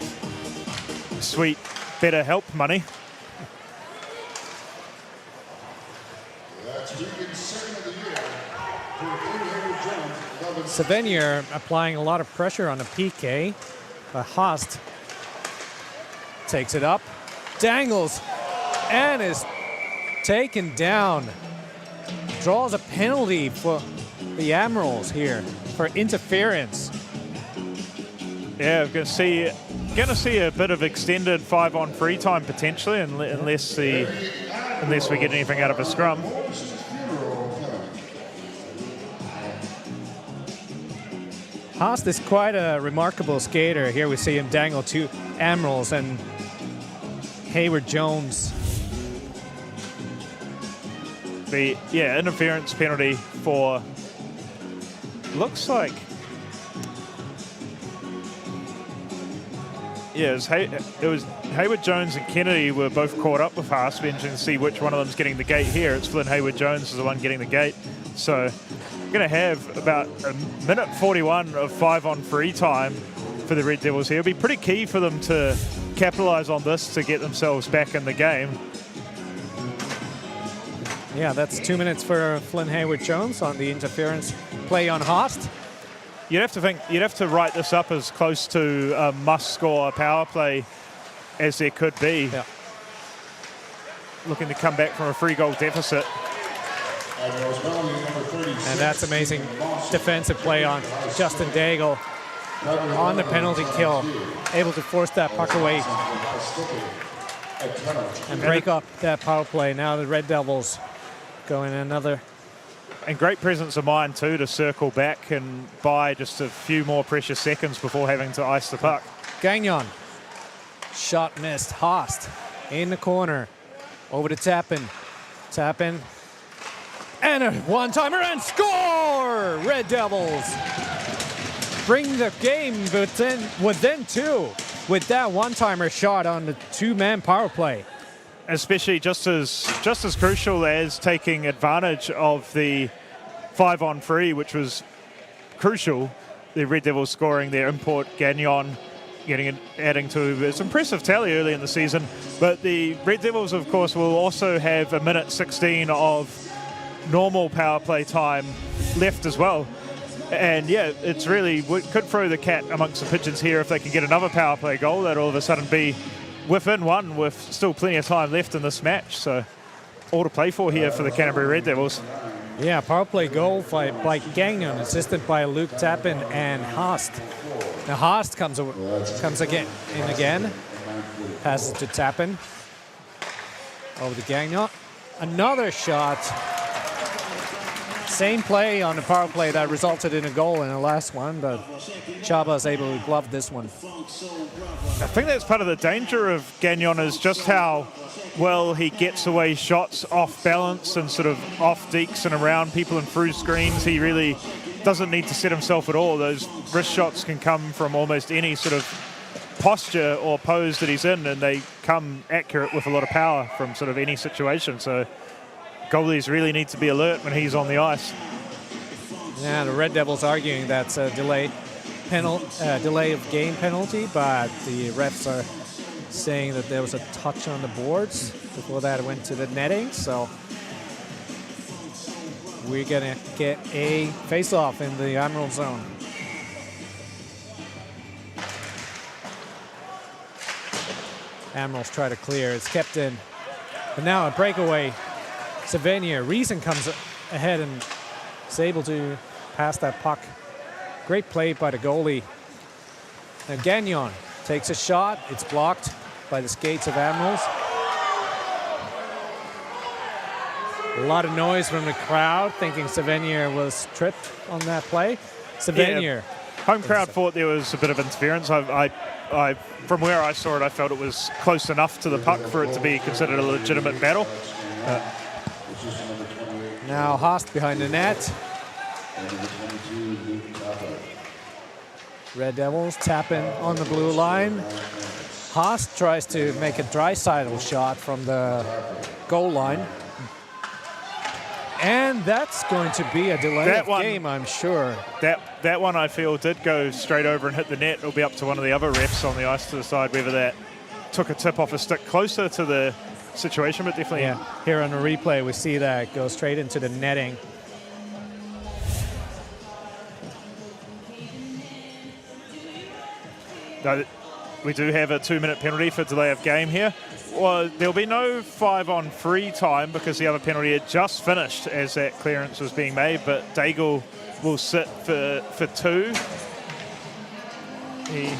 better help money. Savenier applying a lot of pressure on the PK, but Haast takes it up, dangles, and is taken down. Draws a penalty for the Admirals here for interference. Yeah, we're going to see a bit of extended 5-on-3 time potentially, unless we get anything out of a scrum. Haast is quite a remarkable skater. Here we see him dangle two Admirals and Hayward Jones. The interference penalty for, looks like, it was Hayward Jones and Kennedy were both caught up with Haas. We're interested to see which one of them's getting the gate here. It's Flynn Hayward Jones is the one getting the gate. So we're going to have about a minute 41 of 5-on-3 time for the Red Devils here. It'll be pretty key for them to capitalise on this to get themselves back in the game. Yeah, that's 2 minutes for Flynn Hayward Jones on the interference play on Haast. You'd have to write this up as close to a must-score power play as there could be. Yeah. Looking to come back from a 3-goal deficit. And that's amazing defensive play on Justin Daigle on the penalty kill, able to force that puck away and break up that power play. Now the Red Devils go in another. And great presence of mind too to circle back and buy just a few more precious seconds before having to ice the puck. Gagnon, shot missed. Haast in the corner, over to Tappan. Tappan, and a one-timer and score! Red Devils bring the game within two with that one-timer shot on the two-man power play. Especially just as crucial as taking advantage of the 5-on-3, which was crucial. The Red Devils scoring their import Gagnon, adding to its impressive tally early in the season. But the Red Devils, of course, will also have a minute 16 of normal power play time left as well. And yeah, it's really could throw the cat amongst the pigeons here if they can get another power play goal. That'll all of a sudden be within one with still plenty of time left in this match. So all to play for here for the Canterbury Red Devils. Yeah, power play goal by Gagnon, assisted by Luke Tappan and Haast. Now Haast comes again, passes to Tappan. Over to Gagnon. Another shot. Same play on the power play that resulted in a goal in the last one, but Chaba is able to glove this one. I think that's part of the danger of Gagnon, is just how well he gets away shots off balance and sort of off deeks and around people and through screens. He really doesn't need to set himself at all. Those wrist shots can come from almost any sort of posture or pose that he's in, and they come accurate with a lot of power from sort of any situation. So goalies really need to be alert when he's on the ice. Yeah, the Red Devils arguing that's a delay of game penalty, but the refs are saying that there was a touch on the boards before that it went to the netting. So we're gonna get a face-off in the Admiral zone. Admirals try to clear. It's kept in. But now a breakaway. Savenier. Reason comes ahead and is able to pass that puck. Great play by the goalie. Now Gagnon takes a shot. It's blocked by the skates of Admirals. A lot of noise from the crowd, thinking Savenier was tripped on that play. Savenier. Yeah. Home crowd thought there was a bit of interference. I, from where I saw it, I felt it was close enough to the puck for it to be considered a legitimate battle. Now Haast behind the net. Red Devils tapping on the blue line. Haast tries to make a Draisaitl shot from the goal line. And that's going to be a delay of game, I'm sure. That one, I feel, did go straight over and hit the net. It'll be up to one of the other refs on the ice to decide whether that took a tip off a stick closer to the situation, but definitely. Yeah, here on the replay, we see that go straight into the netting. No, we do have a 2-minute penalty for delay of game here. Well, there'll be no 5-on-3 time because the other penalty had just finished as that clearance was being made, but Daigle will sit for 2. The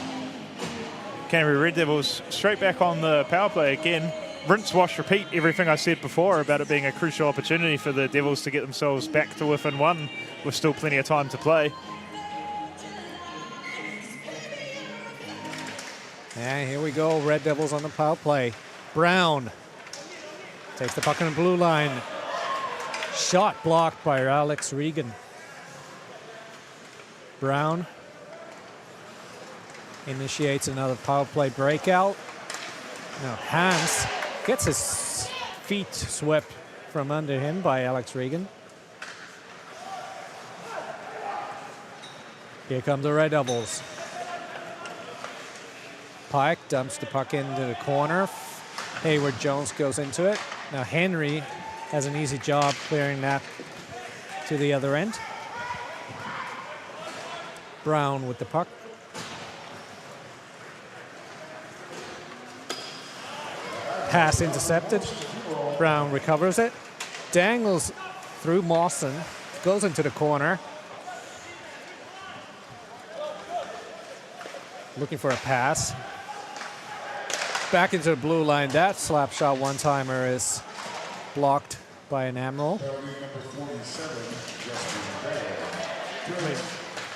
Canterbury Red Devils straight back on the power play again. Rinse, wash, repeat everything I said before about it being a crucial opportunity for the Devils to get themselves back to within 1 with still plenty of time to play. And here we go, Red Devils on the power play. Brown takes the puck on the blue line. Shot blocked by Alex Regan. Brown initiates another power play breakout. Now Hans gets his feet swept from under him by Alex Regan. Here come the Red Devils. Pike dumps the puck into the corner. Hayward Jones goes into it. Now Henry has an easy job clearing that to the other end. Brown with the puck. Pass intercepted. Brown recovers it. Dangles through Mawson. Goes into the corner. Looking for a pass. Back into the blue line. That slap shot one-timer is blocked by an Admiral.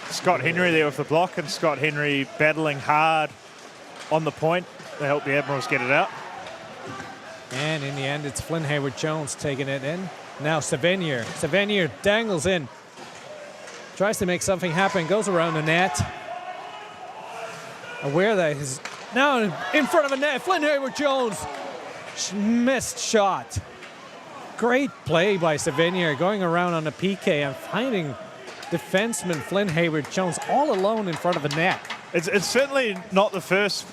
Scott Henry there with the block, and Scott Henry battling hard on the point to help the Admirals get it out. And in the end, it's Flynn Hayward-Jones taking it in. Now Savenier. Savenier dangles in. Tries to make something happen. Goes around the net. Aware that he's now in front of a net. Flynn Hayward-Jones. Missed shot. Great play by Savenier going around on the PK and finding defenseman Flynn Hayward-Jones all alone in front of a net. It's certainly not the first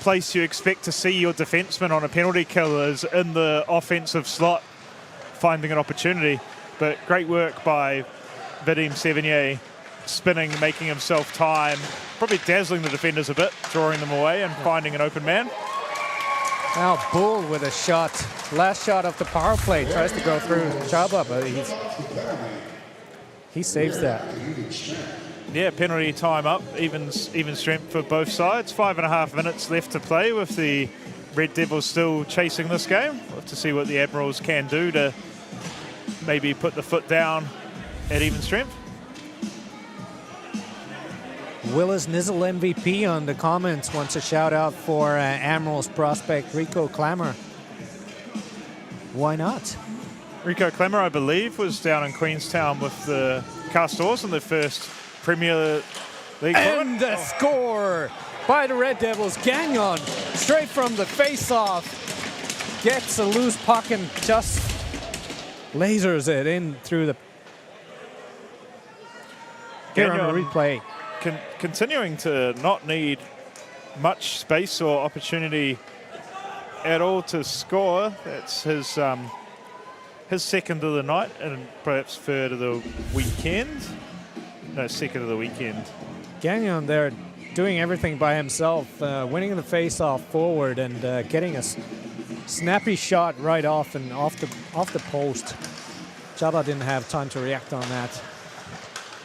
place you expect to see your defenseman on a penalty kill is in the offensive slot finding an opportunity. But great work by Vadim Savenier, spinning, making himself time, probably dazzling the defenders a bit, drawing them away and finding an open man. Now Bull with a shot. Last shot of the power play. Tries to go through Chaba, but he saves that. Yeah, penalty time up, even strength for both sides. 5.5 minutes left to play with the Red Devils still chasing this game. We'll have to see what the Admirals can do to maybe put the foot down at even strength. Willis Nizzle MVP on the comments wants a shout out for Admirals prospect Rico Clammer. Why not? Rico Clammer, I believe, was down in Queenstown with the Castors in the first Premier League. And the score by the Red Devils. Gagnon, straight from the face-off, gets a loose puck and just lasers it in through the... Here on the replay. Continuing to not need much space or opportunity at all to score. That's his second of the night and perhaps third of the weekend. No, second of the weekend. Gagnon there doing everything by himself, winning the face-off forward and getting a snappy shot right off and off the post. Chaba didn't have time to react on that.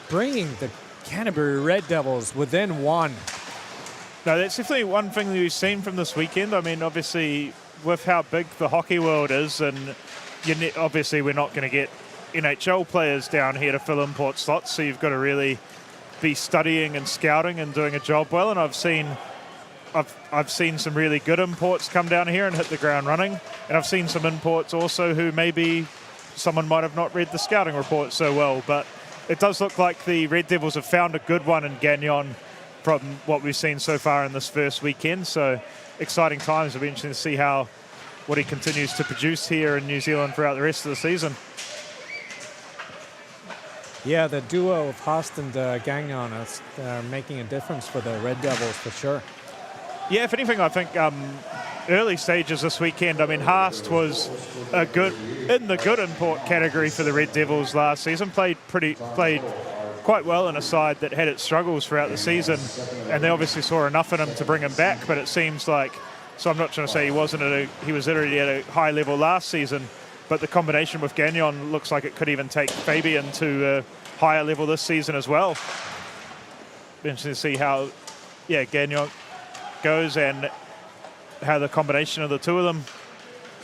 Bringing the Canterbury Red Devils within one. No, that's definitely one thing that we've seen from this weekend. I mean, obviously, with how big the hockey world is, and obviously we're not going to get NHL players down here to fill import slots, so you've got to really be studying and scouting and doing a job well. And I've seen some really good imports come down here and hit the ground running, and I've seen some imports also who maybe someone might have not read the scouting report so well, but it does look like the Red Devils have found a good one in Gagnon from what we've seen so far in this first weekend. So exciting times. It'll be interesting to see what he continues to produce here in New Zealand throughout the rest of the season. Yeah, the duo of Haast and Gagnon is making a difference for the Red Devils for sure. Yeah, if anything, I think early stages this weekend, I mean, Haast was in the good import category for the Red Devils last season. Played quite well in a side that had its struggles throughout the season, and they obviously saw enough in him to bring him back. But it seems like, so I'm not trying to say he was already at a high level last season, but the combination with Gagnon looks like it could even take Fabian to a higher level this season as well. Be interesting to see how, Gagnon goes and how the combination of the two of them,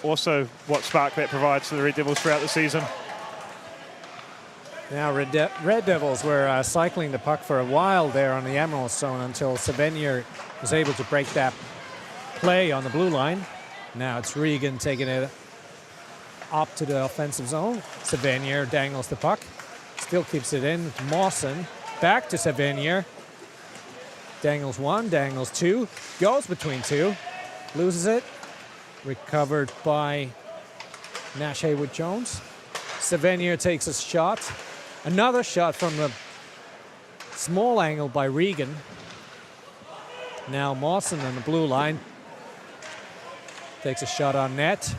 also what spark that provides to the Red Devils throughout the season. Now Red Devils were cycling the puck for a while there on the Admirals zone until Savenier was able to break that play on the blue line. Now it's Regan taking it up to the offensive zone. Savenier dangles the puck, still keeps it in. Mawson back to Savenier. Dangles one, dangles two, goes between two, loses it. Recovered by Nash Haywood-Jones. Savenier takes a shot. Another shot from the small angle by Regan. Now Mawson on the blue line. Takes a shot on net.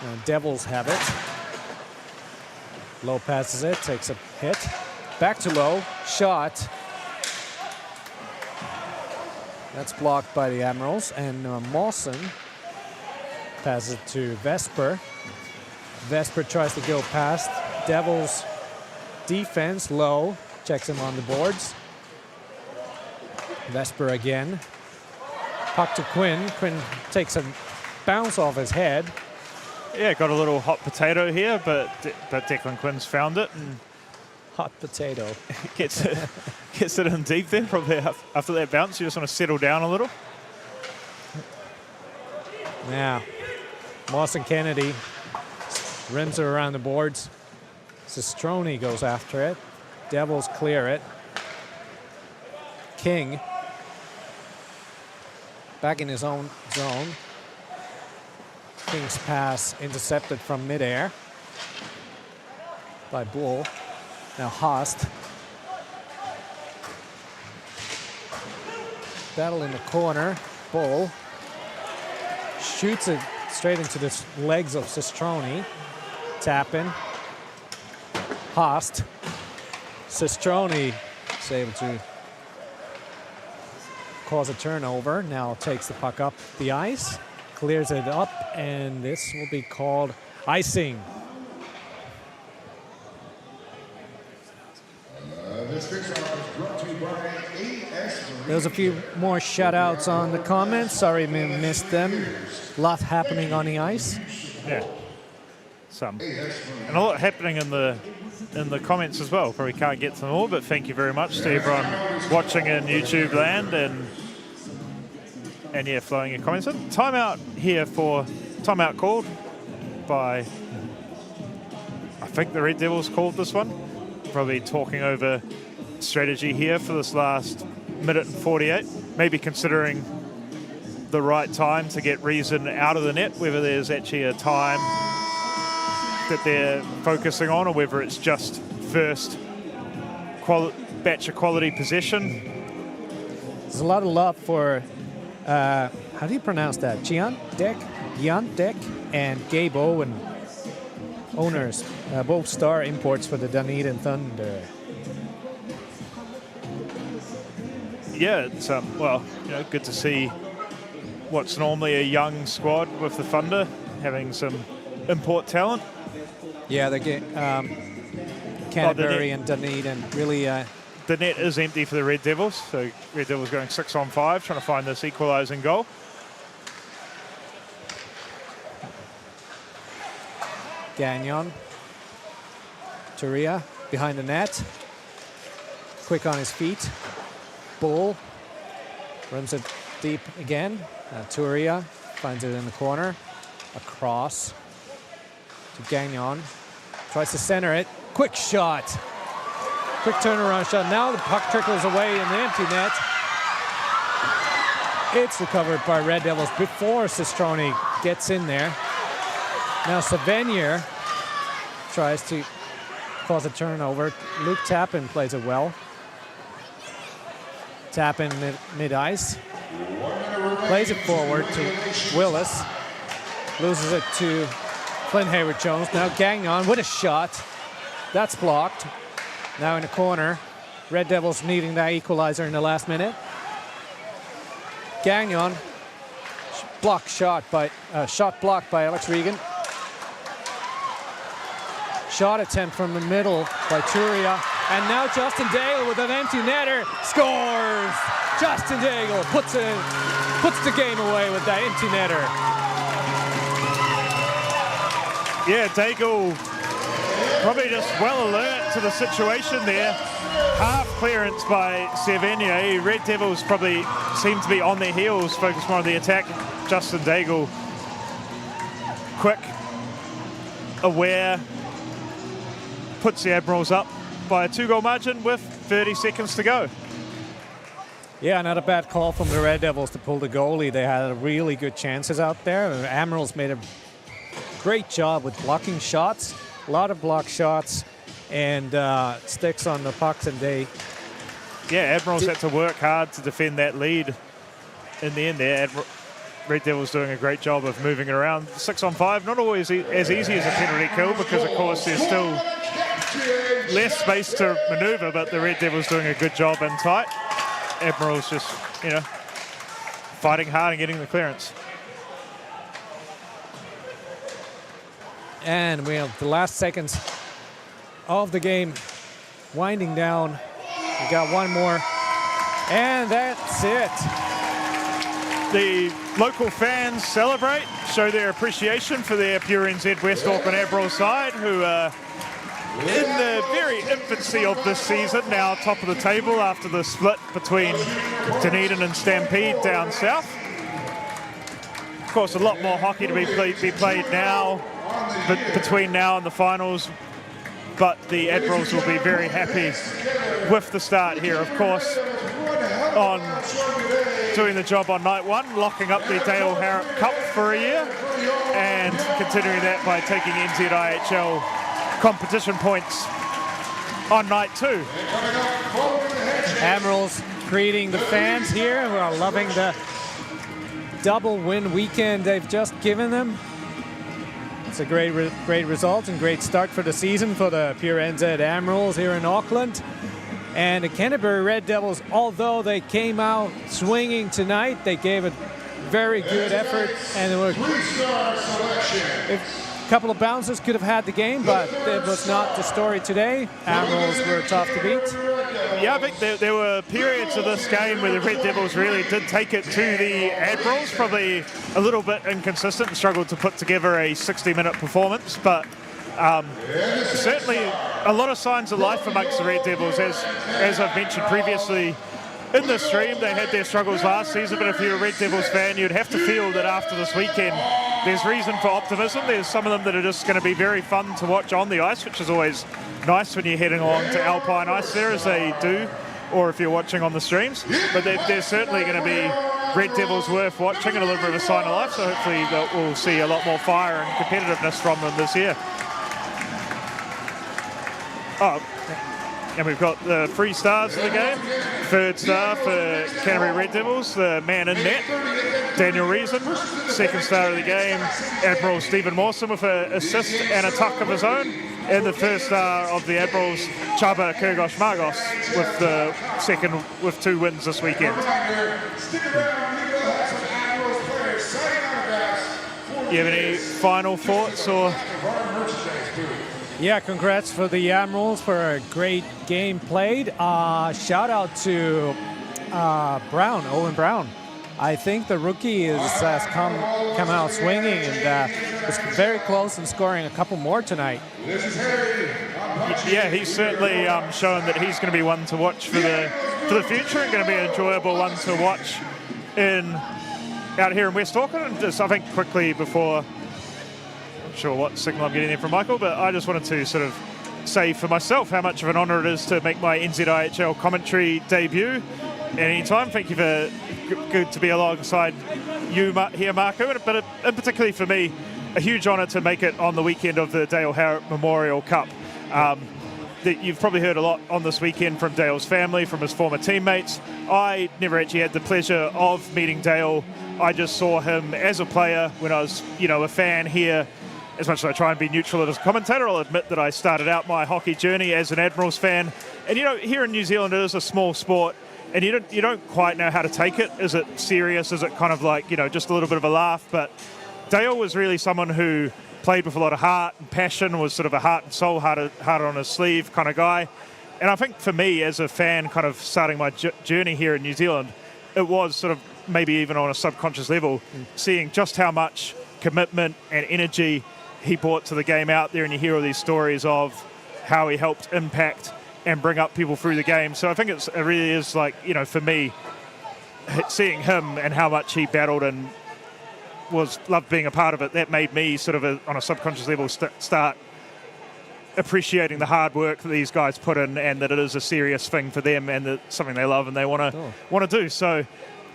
And Devils have it. Low passes it, takes a hit. Back to Low, shot. That's blocked by the Admirals, and Mawson passes it to Vesper. Vesper tries to go past. Devils defense, Low, checks him on the boards. Vesper again. Puck to Quinn. Quinn takes a bounce off his head. Yeah, got a little hot potato here, but Declan Quinn's found it and hot potato gets it in deep there. Probably after that bounce, you just want to settle down a little. Now, Mawson Kennedy rims it around the boards. Sistroni goes after it. Devils clear it. King back in his own zone. King's pass intercepted from midair by Bull. Now Haast. Battle in the corner. Bull shoots it straight into the legs of Sistroni. Tap in. Haast. Sistroni is able to cause a turnover. Now takes the puck up the ice, clears it up, and this will be called icing. This face-off is brought to you by AS. There's a few more shout-outs on the comments. Sorry we missed them. A lot happening on the ice. Yeah, some. And a lot happening in the comments as well. Probably can't get to them all, but thank you very much to everyone watching in YouTube land and yeah, flowing in comments. Timeout here for timeout called by, I think the Red Devils called this one. Probably talking over strategy here for this last minute and 48. Maybe considering the right time to get Reason out of the net, whether there's actually a time that they're focusing on or whether it's just first batch of quality possession. There's a lot of love for, how do you pronounce that? Giant and Gabe Owen, owners, both star imports for the Dunedin Thunder. Yeah, it's well, good to see what's normally a young squad with the Thunder having some import talent. Yeah, they get Canterbury and Dunedin really. The net is empty for the Red Devils, so Red Devils going 6-on-5, trying to find this equalising goal. Gagnon, Turia behind the net, quick on his feet. Bull runs it deep again. Turia finds it in the corner. Across to Gagnon. Tries to center it. Quick shot. Quick turnaround shot. Now the puck trickles away in the empty net. It's recovered by Red Devils before Sistroni gets in there. Now Savenier tries to cause a turnover. Luke Tappan plays it well. Tappan mid-ice. Plays it forward to Willis. Loses it to Flynn Hayward-Jones. Now Gagnon with a shot. That's blocked. Now in the corner. Red Devils needing that equalizer in the last minute. Gagnon. Shot blocked by Alex Regan. Shot attempt from the middle by Turia. And now Justin Daigle with an empty netter scores. Justin Daigle puts the game away with that empty netter. Yeah, Daigle probably just well alert to the situation there. Half clearance by Savenier. Red Devils probably seem to be on their heels, focus more on the attack. Justin Daigle, quick, aware, puts the Admirals up by a 2-goal margin with 30 seconds to go. Yeah, not a bad call from the Red Devils to pull the goalie. They had really good chances out there. The Admirals made a great job with blocking shots, a lot of block shots, and sticks on the pucks, and they... Yeah, Admirals had to work hard to defend that lead in the end there. Red Devils doing a great job of moving it around. 6-on-5, not always as easy as a penalty kill because, of course, there's still less space to manoeuvre, but the Red Devils doing a good job in tight. Admirals just, fighting hard and getting the clearance. And we have the last seconds of the game winding down. We got one more, and that's it. The local fans celebrate, show their appreciation for their pure NZ West Auckland Admirals side, who are in the very infancy of this season, now top of the table after the split between Dunedin and Stampede down south. Of course, a lot more hockey to be played now, between now and the finals, but the Admirals will be very happy with the start here, of course, on doing the job on night one, locking up the Dale Harrop Cup for a year, and continuing that by taking NZIHL competition points on night 2. Admirals greeting the fans here who are loving the double win weekend they've just given them. It's a great result and great start for the season for the pure NZ Admirals here in Auckland. And the Canterbury Red Devils, although they came out swinging tonight, they gave a very good effort, and a couple of bounces could have had the game, but it was not the story today. Admirals were tough to beat. Yeah, I think there were periods of this game where the Red Devils really did take it to the Admirals, probably a little bit inconsistent and struggled to put together a 60-minute performance, but certainly a lot of signs of life amongst the Red Devils. As I've mentioned previously in the stream, they had their struggles last season, but if you're a Red Devils fan, you'd have to feel that after this weekend there's reason for optimism. There's some of them that are just going to be very fun to watch on the ice, which is always nice when you're heading along to Alpine Ice there, as they do, or if you're watching on the streams. But they're certainly going to be Red Devils worth watching and a little bit of a sign of life, so hopefully we'll see a lot more fire and competitiveness from them this year. Oh, and we've got the 3 stars of the game. Third star for Canterbury Red Devils, the man in net, Daniel Reason. Second star of the game, Admiral Stephen Mawson with an assist and a tuck of his own. And the first star of the Admirals, Chaba Kyrgos Margos, with the second, with 2 wins this weekend. You have any final thoughts or? Yeah, congrats for the Admirals for a great game played. Shout out to Brown, Owen Brown. I think the rookie has come out swinging and was very close in scoring a couple more tonight. Yeah, he's certainly shown that he's going to be one to watch for the future and going to be an enjoyable one to watch out here in West Auckland. And just, I think quickly before, not sure what signal I'm getting there from Michael, but I just wanted to sort of say for myself how much of an honour it is to make my NZIHL commentary debut at any time. Thank you for good to be alongside you here, Marco, but particularly for me, a huge honour to make it on the weekend of the Dale Harrop Memorial Cup. You've probably heard a lot on this weekend from Dale's family, from his former teammates. I never actually had the pleasure of meeting Dale. I just saw him as a player when I was, a fan here. As much as I try and be neutral as a commentator, I'll admit that I started out my hockey journey as an Admirals fan. And, here in New Zealand, it is a small sport, and you don't quite know how to take it. Is it serious? Is it kind of like, just a little bit of a laugh? But Dale was really someone who played with a lot of heart and passion, was sort of a heart and soul, heart on his sleeve kind of guy. And I think for me as a fan kind of starting my journey here in New Zealand, it was sort of maybe even on a subconscious level, seeing just how much commitment and energy he brought to the game out there, and you hear all these stories of how he helped impact and bring up people through the game. So I think it really is like, for me, seeing him and how much he battled and loved being a part of it, that made me sort of on a subconscious level start appreciating the hard work that these guys put in, and that it is a serious thing for them and that it's something they love and they want to do. So,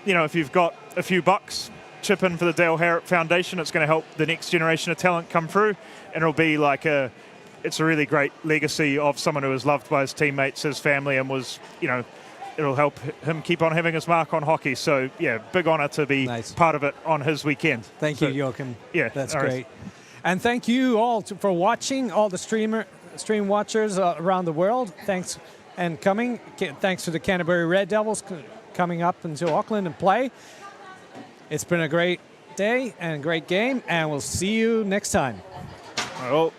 if you've got a few bucks, chip in for the Dale Harrop Foundation. It's going to help the next generation of talent come through, and it'll be like it's a really great legacy of someone who was loved by his teammates, his family, and was, it'll help him keep on having his mark on hockey. So, yeah, big honour to be part of it on his weekend. Thank you, Joachim. Yeah, that's great. And thank you all for watching, all the stream watchers around the world. Thanks and coming. Thanks to the Canterbury Red Devils coming up into Auckland and play. It's been a great day and a great game, and we'll see you next time. Well,